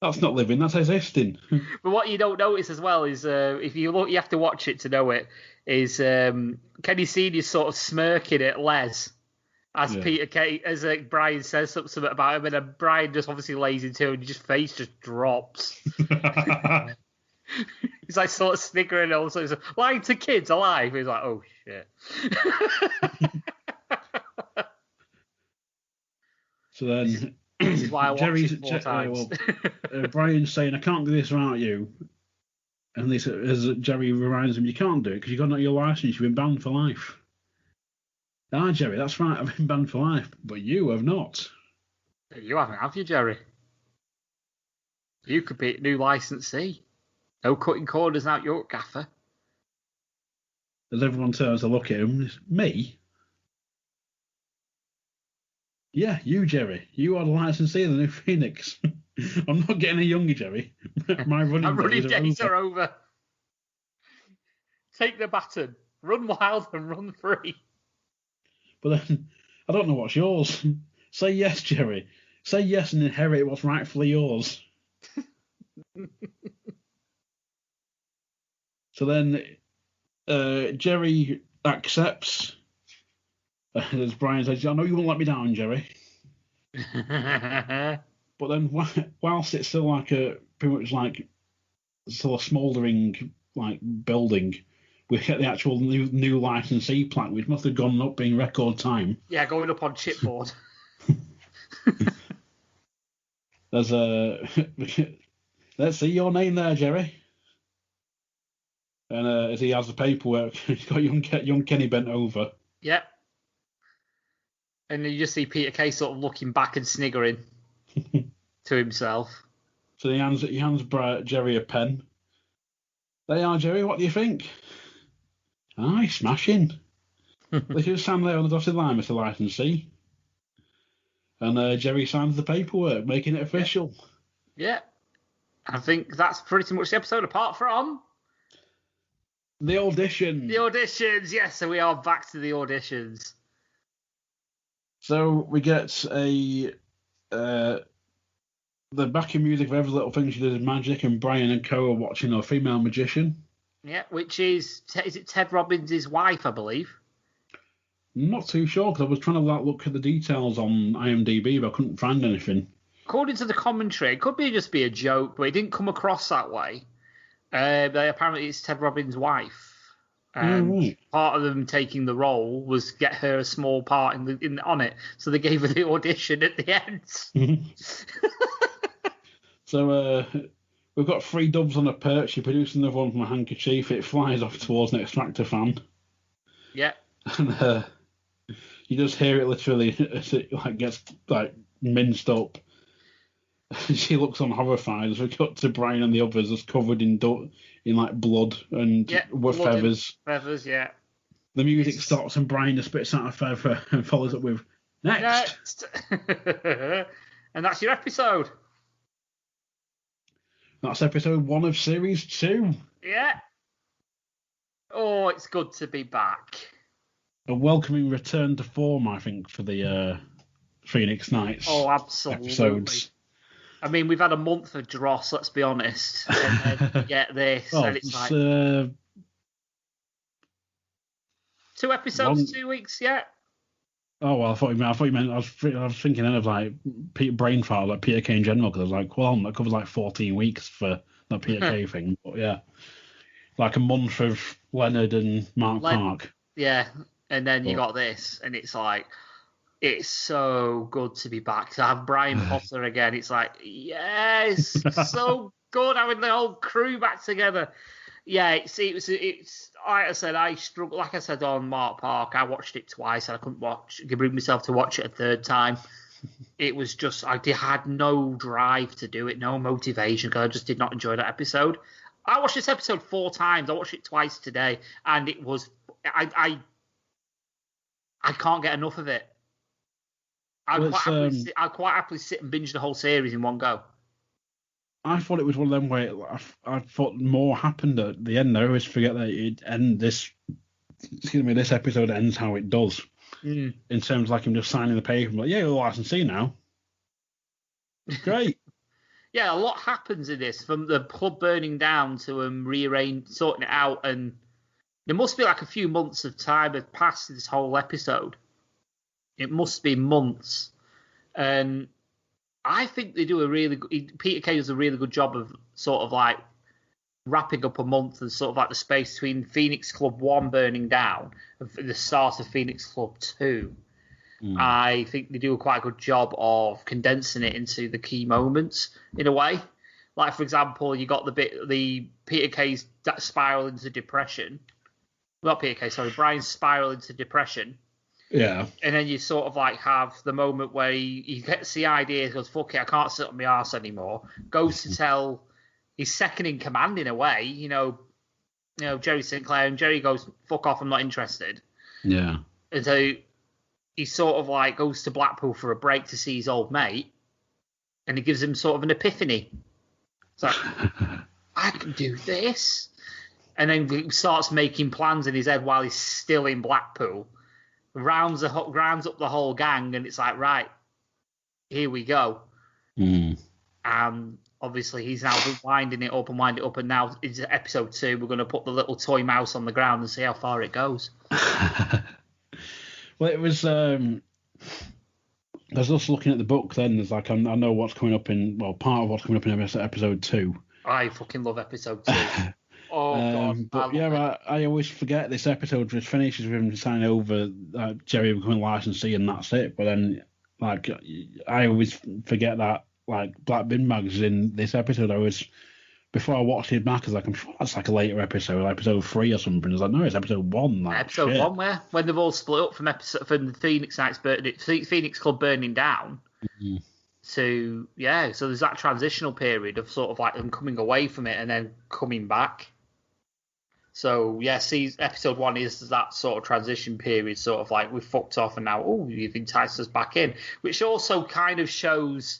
That's not living, that's existing. But what you don't notice as well is, if you look, you have to watch it to know it, is Kenny Sr. sort of smirking at Les as Brian says something about him, and then Brian just obviously lays into it, and his face just drops. He's like sort of sniggering, and also he's like, lying to kids alive. He's like, oh shit. So then this is why I watched it 4 times. Brian's saying, I can't do this without you. And this, as Jerry reminds him, you can't do it because you've got your license, you've been banned for life. Ah, Jerry, that's right, I've been banned for life, but you have not. You haven't, have you, Jerry? You could be a new licensee. No cutting corners out your gaffer. As everyone turns to look at him, me? Yeah, you, Jerry. You are the licensee of the new Phoenix. I'm not getting any younger, Jerry. My running days are over. Take the baton. Run wild and run free. But then, I don't know what's yours. Say yes, Jerry. Say yes and inherit what's rightfully yours. So then, Jerry accepts. As Brian says, I know you won't let me down, Jerry. But then, whilst it's still like pretty much like still a smouldering like building, we get the actual new licensee plaque, which must have gone up in record time. Yeah, going up on chipboard. There's let's see your name there, Jerry. And as he has the paperwork, he's got young Kenny bent over. Yep. And you just see Peter Kay sort of looking back and sniggering to himself. So he hands Jerry a pen. There you are, Jerry. What do you think? Aye, smashing. They should stand there on the dotted line, Mr. Licensee. And Jerry signs the paperwork, making it official. Yeah. I think that's pretty much the episode, apart from the audition. The auditions, yes. So we are back to the auditions. So we get the backing music of every little thing she did is magic, and Brian and Co are watching a female magician. Yeah, which is it Ted Robbins' wife, I believe? Not too sure, because I was trying to look at the details on IMDb, but I couldn't find anything. According to the commentary, it could just be a joke, but it didn't come across that way. Apparently, it's Ted Robbins' wife. And part of them taking the role was get her a small part on it. So they gave her the audition at the end. So we've got 3 doves on a perch. She produces another one from a handkerchief. It flies off towards an extractor fan. Yeah. And you just hear it literally as it gets minced up. She looks on horrified as we cut to Brian and the others just covered in blood and feathers. Feathers, yeah. The music stops and Brian just spits out a feather and follows up with next. And that's your episode. That's episode 1 of series 2. Yeah. Oh, it's good to be back. A welcoming return to form, I think, for the Phoenix Nights. Oh, absolutely. Episodes. I mean, we've had a month of dross, let's be honest. And then you get this, and it's like 2 episodes, 2 weeks, yeah. Oh well, I thought you meant. I was thinking then of brain fart, like Peter Kay in general, because I was like, well, that covers 14 weeks for that Peter Kay thing. But yeah, like a month of Leonard and Mark Park. Yeah, and then you got this, and it's like, it's so good to be back. To have Brian Potter again, it's like, yes, so good having the whole crew back together. Yeah, it's like I said, I struggled. Like I said on Mark Park, I watched it twice and I couldn't bring myself to watch it a third time. It was just, I had no drive to do it, no motivation, because I just did not enjoy that episode. I watched this episode 4 times. I watched it twice today, and it was, I can't get enough of it. I'd quite happily sit and binge the whole series in one go. I thought it was one of them where I thought more happened at the end. I always forget that this episode ends how it does. In terms of like him just signing the paper. I'm like, yeah, you're licensee now. Great. Yeah, a lot happens in this, from the club burning down to sorting it out, and there must be like a few months of time had passed this whole episode. It must be months. And I think they do Peter Kay does a really good job of sort of like wrapping up a month and sort of like the space between Phoenix Club 1 burning down and the start of Phoenix Club 2. I think they do a quite good job of condensing it into the key moments in a way. Like, for example, you got the Peter Kay's spiral into depression. Not Peter Kay, sorry, Brian's spiral into depression. Yeah. And then you sort of like have the moment where he gets the idea, goes, fuck it, I can't sit on my arse anymore. Goes to tell his second in command in a way, Jerry Sinclair, and Jerry goes, fuck off, I'm not interested. Yeah. And so he sort of like goes to Blackpool for a break to see his old mate, and he gives him sort of an epiphany. It's like, I can do this. And then he starts making plans in his head while he's still in Blackpool. Rounds up the whole gang, and it's like, right, here we go. And obviously he's now winding it up, and now it's episode 2. We're going to put the little toy mouse on the ground and see how far it goes. Well, it was. I was just looking at the book. Then there's like I know what's coming up part of what's coming up in episode 2. I fucking love episode 2. Oh God! But I always forget this episode just finishes with him signing over Jerry becoming licensee, and that's it. But then, like, I always forget that like Black Bin Mag's in this episode. Before I watched it back, I was like, I'm sure that's like a later episode 3 or something. I was like, no, it's episode 1. Like, episode 1, when they've all split up from the Phoenix Club burning down. So there's that transitional period of sort of like them coming away from it and then coming back. So episode 1 is that sort of transition period, sort of like we've fucked off and now you've enticed us back in, which also kind of shows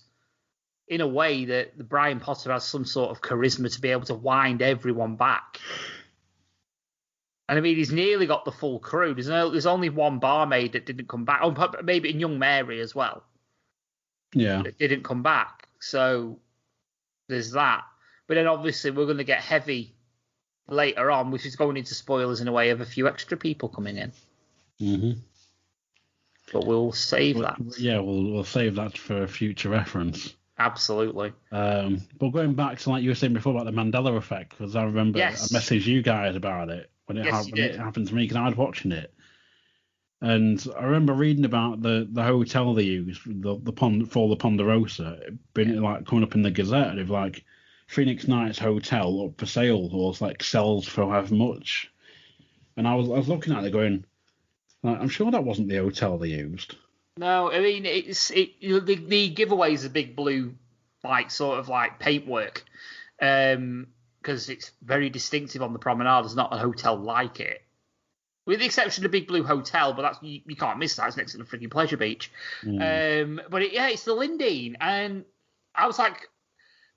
in a way that the Brian Potter has some sort of charisma to be able to wind everyone back. And I mean, he's nearly got the full crew. There's only one barmaid that didn't come back. Oh, maybe in Young Mary as well. Yeah. That didn't come back. So there's that. But then obviously we're going to get heavy later on, which is going into spoilers in a way of a few extra people coming in. Mm-hmm. But we'll save that. Yeah, we'll save that for a future reference. Absolutely. But going back to like you were saying before about the Mandela effect, because I remember I messaged you guys about it when it happened to me, because I was watching it, and I remember reading about the hotel they used, the Ponderosa, being like coming up in the Gazette of like Phoenix Nights Hotel up for sale, or like sells for however much, and I was looking at it going, like, I'm sure that wasn't the hotel they used. No, I mean the giveaway is a big blue, like sort of like paintwork, because it's very distinctive on the promenade. There's not a hotel like it, with the exception of the Big Blue Hotel, but that's you can't miss that. It's next to the freaking Pleasure Beach. But it's the Lindeen, and I was like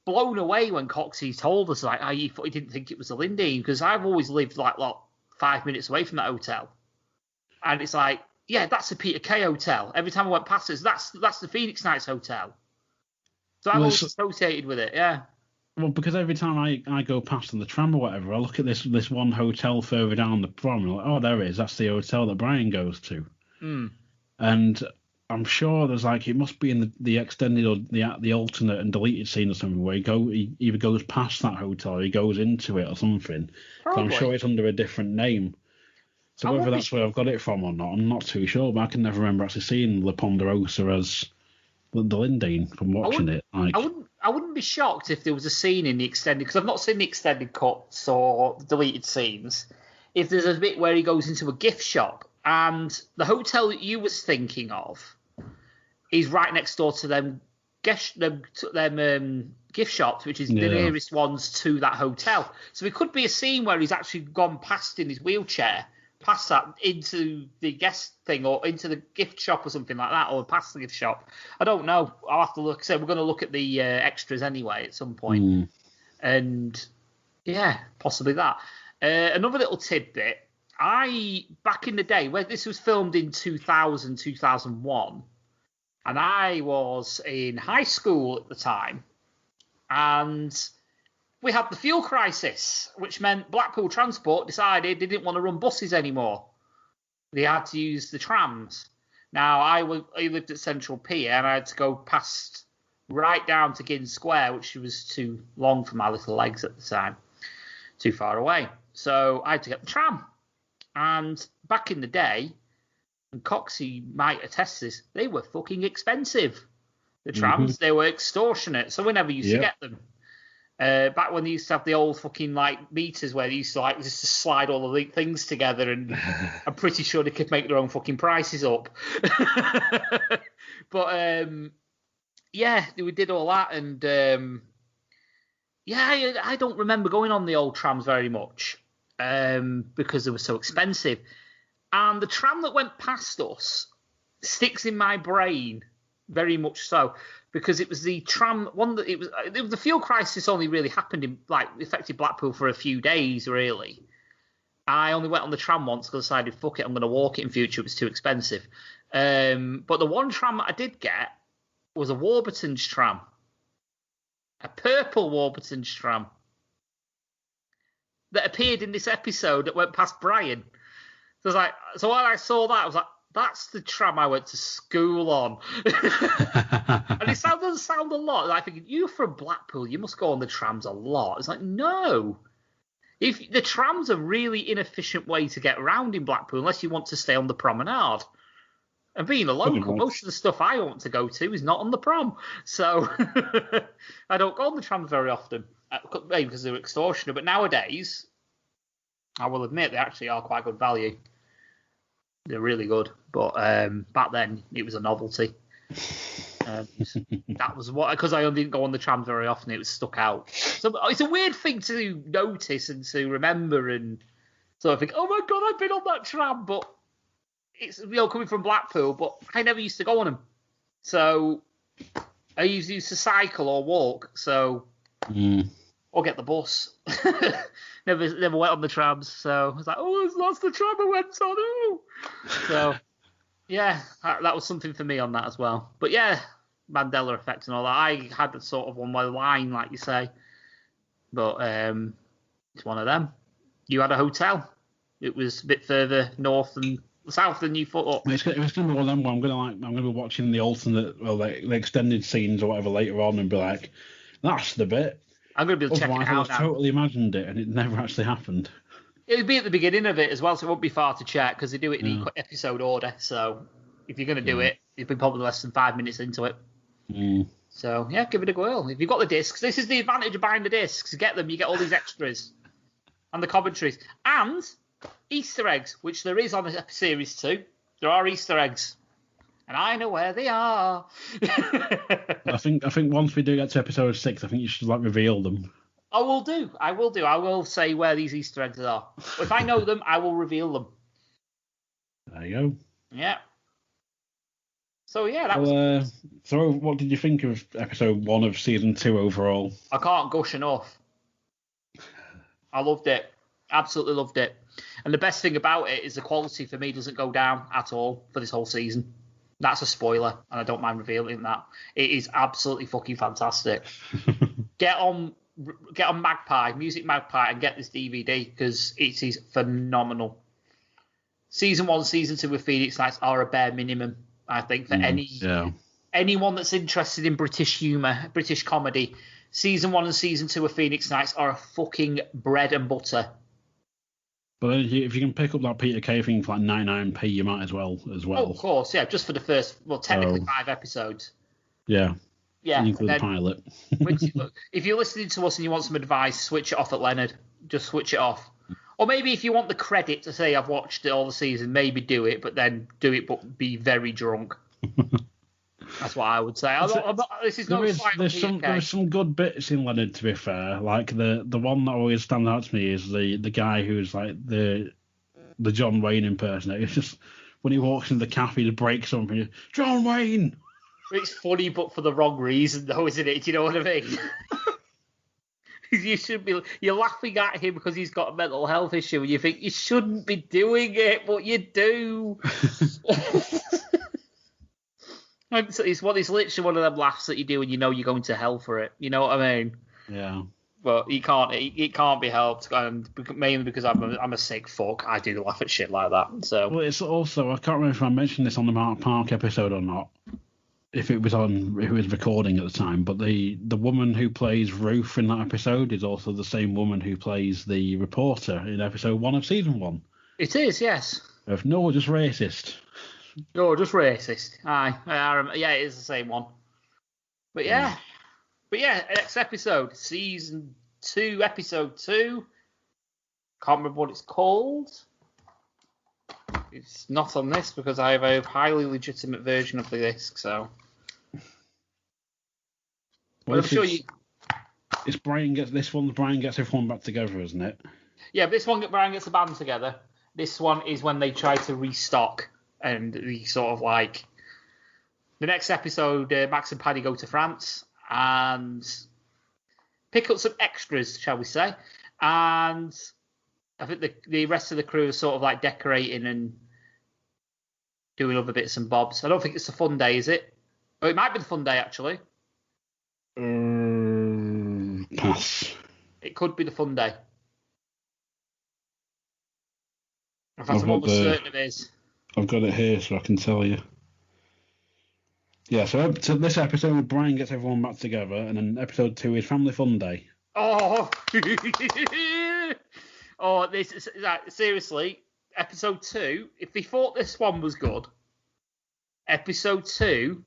blown away when Coxie told us like he didn't think it was the Lindeen, because I've always lived like 5 minutes away from that hotel, and it's like, yeah, that's the Peter Kay Hotel. Every time I went past it, that's the Phoenix Nights Hotel. So I'm always associated with it, yeah. Well, because every time I go past on the tram or whatever, I look at this one hotel further down the prom, and I'm like, oh, there it is. That's the hotel that Brian goes to. And I'm sure there's like, it must be in the extended or the alternate and deleted scene or something where he either goes past that hotel or he goes into it or something. I'm sure it's under a different name. So whether that's where I've got it from or not, I'm not too sure, but I can never remember actually seeing La Ponderosa as the Lindeen from watching it. Like, I wouldn't be shocked if there was a scene in the extended, because I've not seen the extended cuts or deleted scenes, if there's a bit where he goes into a gift shop, and the hotel that you was thinking of is right next door to them gift shops, which is the nearest ones to that hotel. So it could be a scene where he's actually gone past in his wheelchair past that into the guest thing or into the gift shop or something like that, or past the gift shop. I don't know. I'll have to look. So we're going to look at the extras anyway at some point. And yeah, possibly that. Another little tidbit. Back in the day, where this was filmed in 2000, 2001, and I was in high school at the time, and we had the fuel crisis, which meant Blackpool Transport decided they didn't want to run buses anymore. They had to use the trams. Now, I lived at Central Pier, and I had to go past right down to Ginn Square, which was too long for my little legs at the time, too far away. So I had to get the tram. And back in the day, and Coxie might attest this, they were fucking expensive. The trams, they were extortionate, so we never used to get them. Back when they used to have the old fucking like meters where they used to like just to slide all the things together, and I'm pretty sure they could make their own fucking prices up. But yeah, we did all that, and yeah, I don't remember going on the old trams very much. Because they were so expensive. And the tram that went past us sticks in my brain very much so, because it was the tram one that the fuel crisis only really happened in affected Blackpool for a few days really. I only went on the tram once because I decided fuck it, I'm going to walk it in future. It was too expensive. But the one tram that I did get was a Warburton's tram, a purple Warburton's tram, that appeared in this episode that went past Brian. So when I saw that, I was like, that's the tram I went to school on. And it doesn't sound a lot. I think, you're from Blackpool, you must go on the trams a lot. It's like, no. If the tram's a really inefficient way to get around in Blackpool, unless you want to stay on the promenade. And being a local, most of the stuff I want to go to is not on the prom. So I don't go on the trams very often. Maybe because they're extortionate, but nowadays, I will admit they actually are quite good value. They're really good, but back then it was a novelty. That was because I didn't go on the trams very often. It was stuck out. So it's a weird thing to notice and to remember, and so I think, oh my god, I've been on that tram, but it's coming from Blackpool, but I never used to go on them. So I used to cycle or walk. So. Or get the bus. never went on the trams, so I was like, oh, that's the tram I went on. Oh. So, yeah, that was something for me on that as well. But yeah, Mandela effect and all that. I had the sort of on my line, like you say, but it's one of them. You had a hotel. It was a bit further north and south than you thought. It's going to be one of them where I'm going to be watching the alternate, well, the extended scenes or whatever later on, and be like, that's the bit. I'm going to be able to check it out now. I totally imagined it, and it never actually happened. It'll be at the beginning of it as well, so it won't be far to check, because they do it in episode order. So if you're going to do it, you'll be probably less than 5 minutes into it. So, yeah, give it a whirl. If you've got the discs, this is the advantage of buying the discs. Get them, you get all these extras. And the commentaries. And Easter eggs, which there is on Series 2. There are Easter eggs. And I know where they are. I think once we do get to episode 6, I think you should reveal them. I will do. I will say where these Easter eggs are. If I know them, I will reveal them. There you go. Yeah. So yeah, that was. So what did you think of episode 1 of season 2 overall? I can't gush enough. I loved it. Absolutely loved it. And the best thing about it is the quality for me doesn't go down at all for this whole season. That's a spoiler, and I don't mind revealing that. It is absolutely fucking fantastic. Get on Magpie, Music Magpie, and get this DVD, because it is phenomenal. Season 1, Season 2 of Phoenix Nights are a bare minimum, I think, for anyone that's interested in British humour, British comedy. Season 1 and Season 2 of Phoenix Nights are a fucking bread and butter. But if you can pick up that Peter Kay thing for 99p, you might as well. Oh, of course, yeah, just for the first, technically 5 episodes. Yeah. Yeah. Include the pilot. If you're listening to us and you want some advice, switch it off at Leonard. Just switch it off. Or maybe if you want the credit to say I've watched it all the season, maybe do it, but be very drunk. That's what I would say. There's some good bits in Leonard, to be fair. Like the one that always stands out to me is the guy who's like the the John Wayne impersonator. It's just when he walks into the cafe to break something, John Wayne. It's funny, but for the wrong reason, though, isn't it? Do you know what I mean? You're laughing at him because he's got a mental health issue, and you think you shouldn't be doing it, but you do. It's literally one of them laughs that you do, and you know you're going to hell for it. You know what I mean? Yeah. But it can't be helped, and mainly because I'm a sick fuck. I do laugh at shit like that. So. Well, it's also, I can't remember if I mentioned this on the Mark Park episode or not. If it was recording at the time, but the woman who plays Ruth in that episode is also the same woman who plays the reporter in episode 1 of season 1. It is, yes. No, just racist. No, just racist. Aye, yeah, it is the same one. But yeah, next episode, season 2, episode 2. Can't remember what it's called. It's not on this because I have a highly legitimate version of the disc, so. Well, I'm sure you. It's Brian gets everyone back together, isn't it? Yeah, this one Brian gets a band together. This one is when they try to restock and the sort of like. The next episode, Max and Paddy go to France and pick up some extras, shall we say, and. I think the rest of the crew is sort of like decorating and doing other bits and bobs. I don't think it's the fun day, is it? Oh, it might be the fun day, actually. Pass. It could be the fun day. In fact, I'm almost certain it is. I've got it here so I can tell you. Yeah, so this episode, Brian gets everyone back together, and then episode 2 is Family Fun Day. Oh! Oh, this is seriously, episode 2. If they thought this one was good, episode 2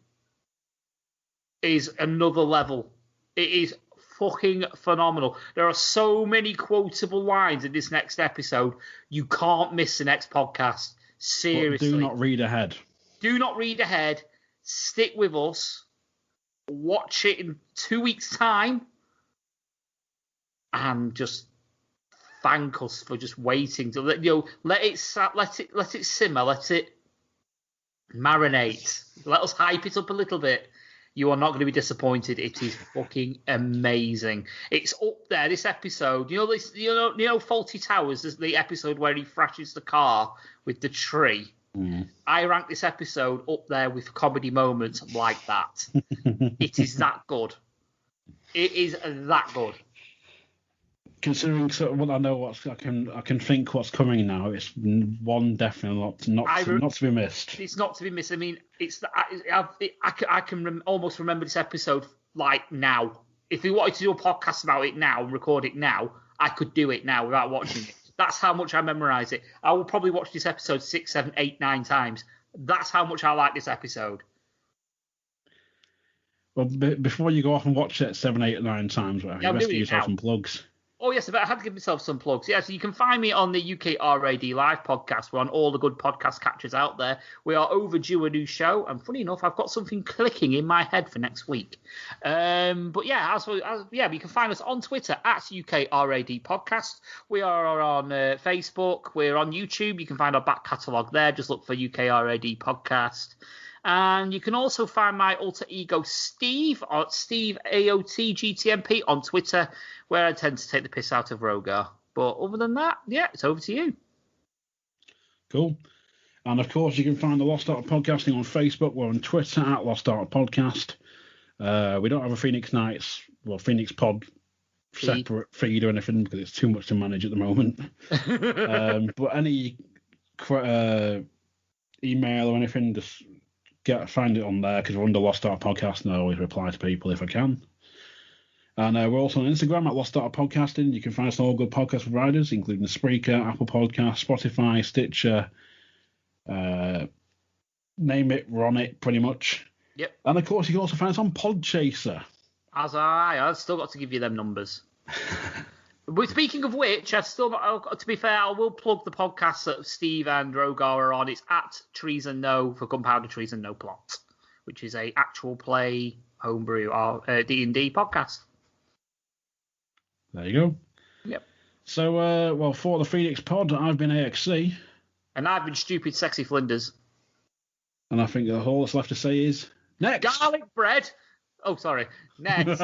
is another level. It is fucking phenomenal. There are so many quotable lines in this next episode. You can't miss the next podcast. Seriously. But do not read ahead. Do not read ahead. Stick with us. Watch it in 2 weeks' time, and just. Thank us for just waiting to let it simmer, let it marinate. Let us hype it up a little bit. You are not going to be disappointed. It is fucking amazing. It's up there. This episode, you know, Faulty Towers is the episode where he thrashes the car with the tree. Mm. I rank this episode up there with comedy moments like that. It is that good. It is that good. Considering sort of what I know, I can think what's coming now. It's one definitely not to be missed. It's not to be missed. I mean, I can almost remember this episode like now. If we wanted to do a podcast about it now and record it now, I could do it now without watching it. That's how much I memorise it. I will probably watch this episode 6, 7, 8, 9 times. That's how much I like this episode. Well, before you go off and watch it 7, 8, 9 times, well, you best give yourself some plugs. Oh, yes, I had to give myself some plugs. Yeah, so you can find me on the UK RAD Live podcast. We're on all the good podcast catchers out there. We are overdue a new show, and funny enough, I've got something clicking in my head for next week. But yeah, you can find us on Twitter at UK RAD Podcast. We are on Facebook. We're on YouTube. You can find our back catalogue there. Just look for UK RAD Podcast. And you can also find my alter ego Steve AOT GTMP on Twitter, where I tend to take the piss out of Rogar. But other than that, yeah, it's over to you. Cool. And of course, you can find the Lost Art Podcasting on Facebook. We're on Twitter at Lost Art Podcast. We don't have a Phoenix Pod separate feed or anything because it's too much to manage at the moment. But any email or anything, just find it on there because we're under Lost Art Podcast, and I always reply to people if I can. And we're also on Instagram at Lost Art Podcasting. You can find us on all good podcast providers, including Spreaker, Apple Podcasts, Spotify, Stitcher. Name it, we're on it pretty much. Yep. And of course, you can also find us on Podchaser. I've still got to give you them numbers. But speaking of which, to be fair, I will plug the podcast that Steve and Rogar are on. It's at Treason No for Gunpowder, Treason No Plot, which is a actual play homebrew D&D podcast. There you go. Yep. So, for the Phoenix Pod, I've been AXC. And I've been Stupid Sexy Flinders. And I think all that's left to say is next. Garlic bread. Oh, sorry. Next.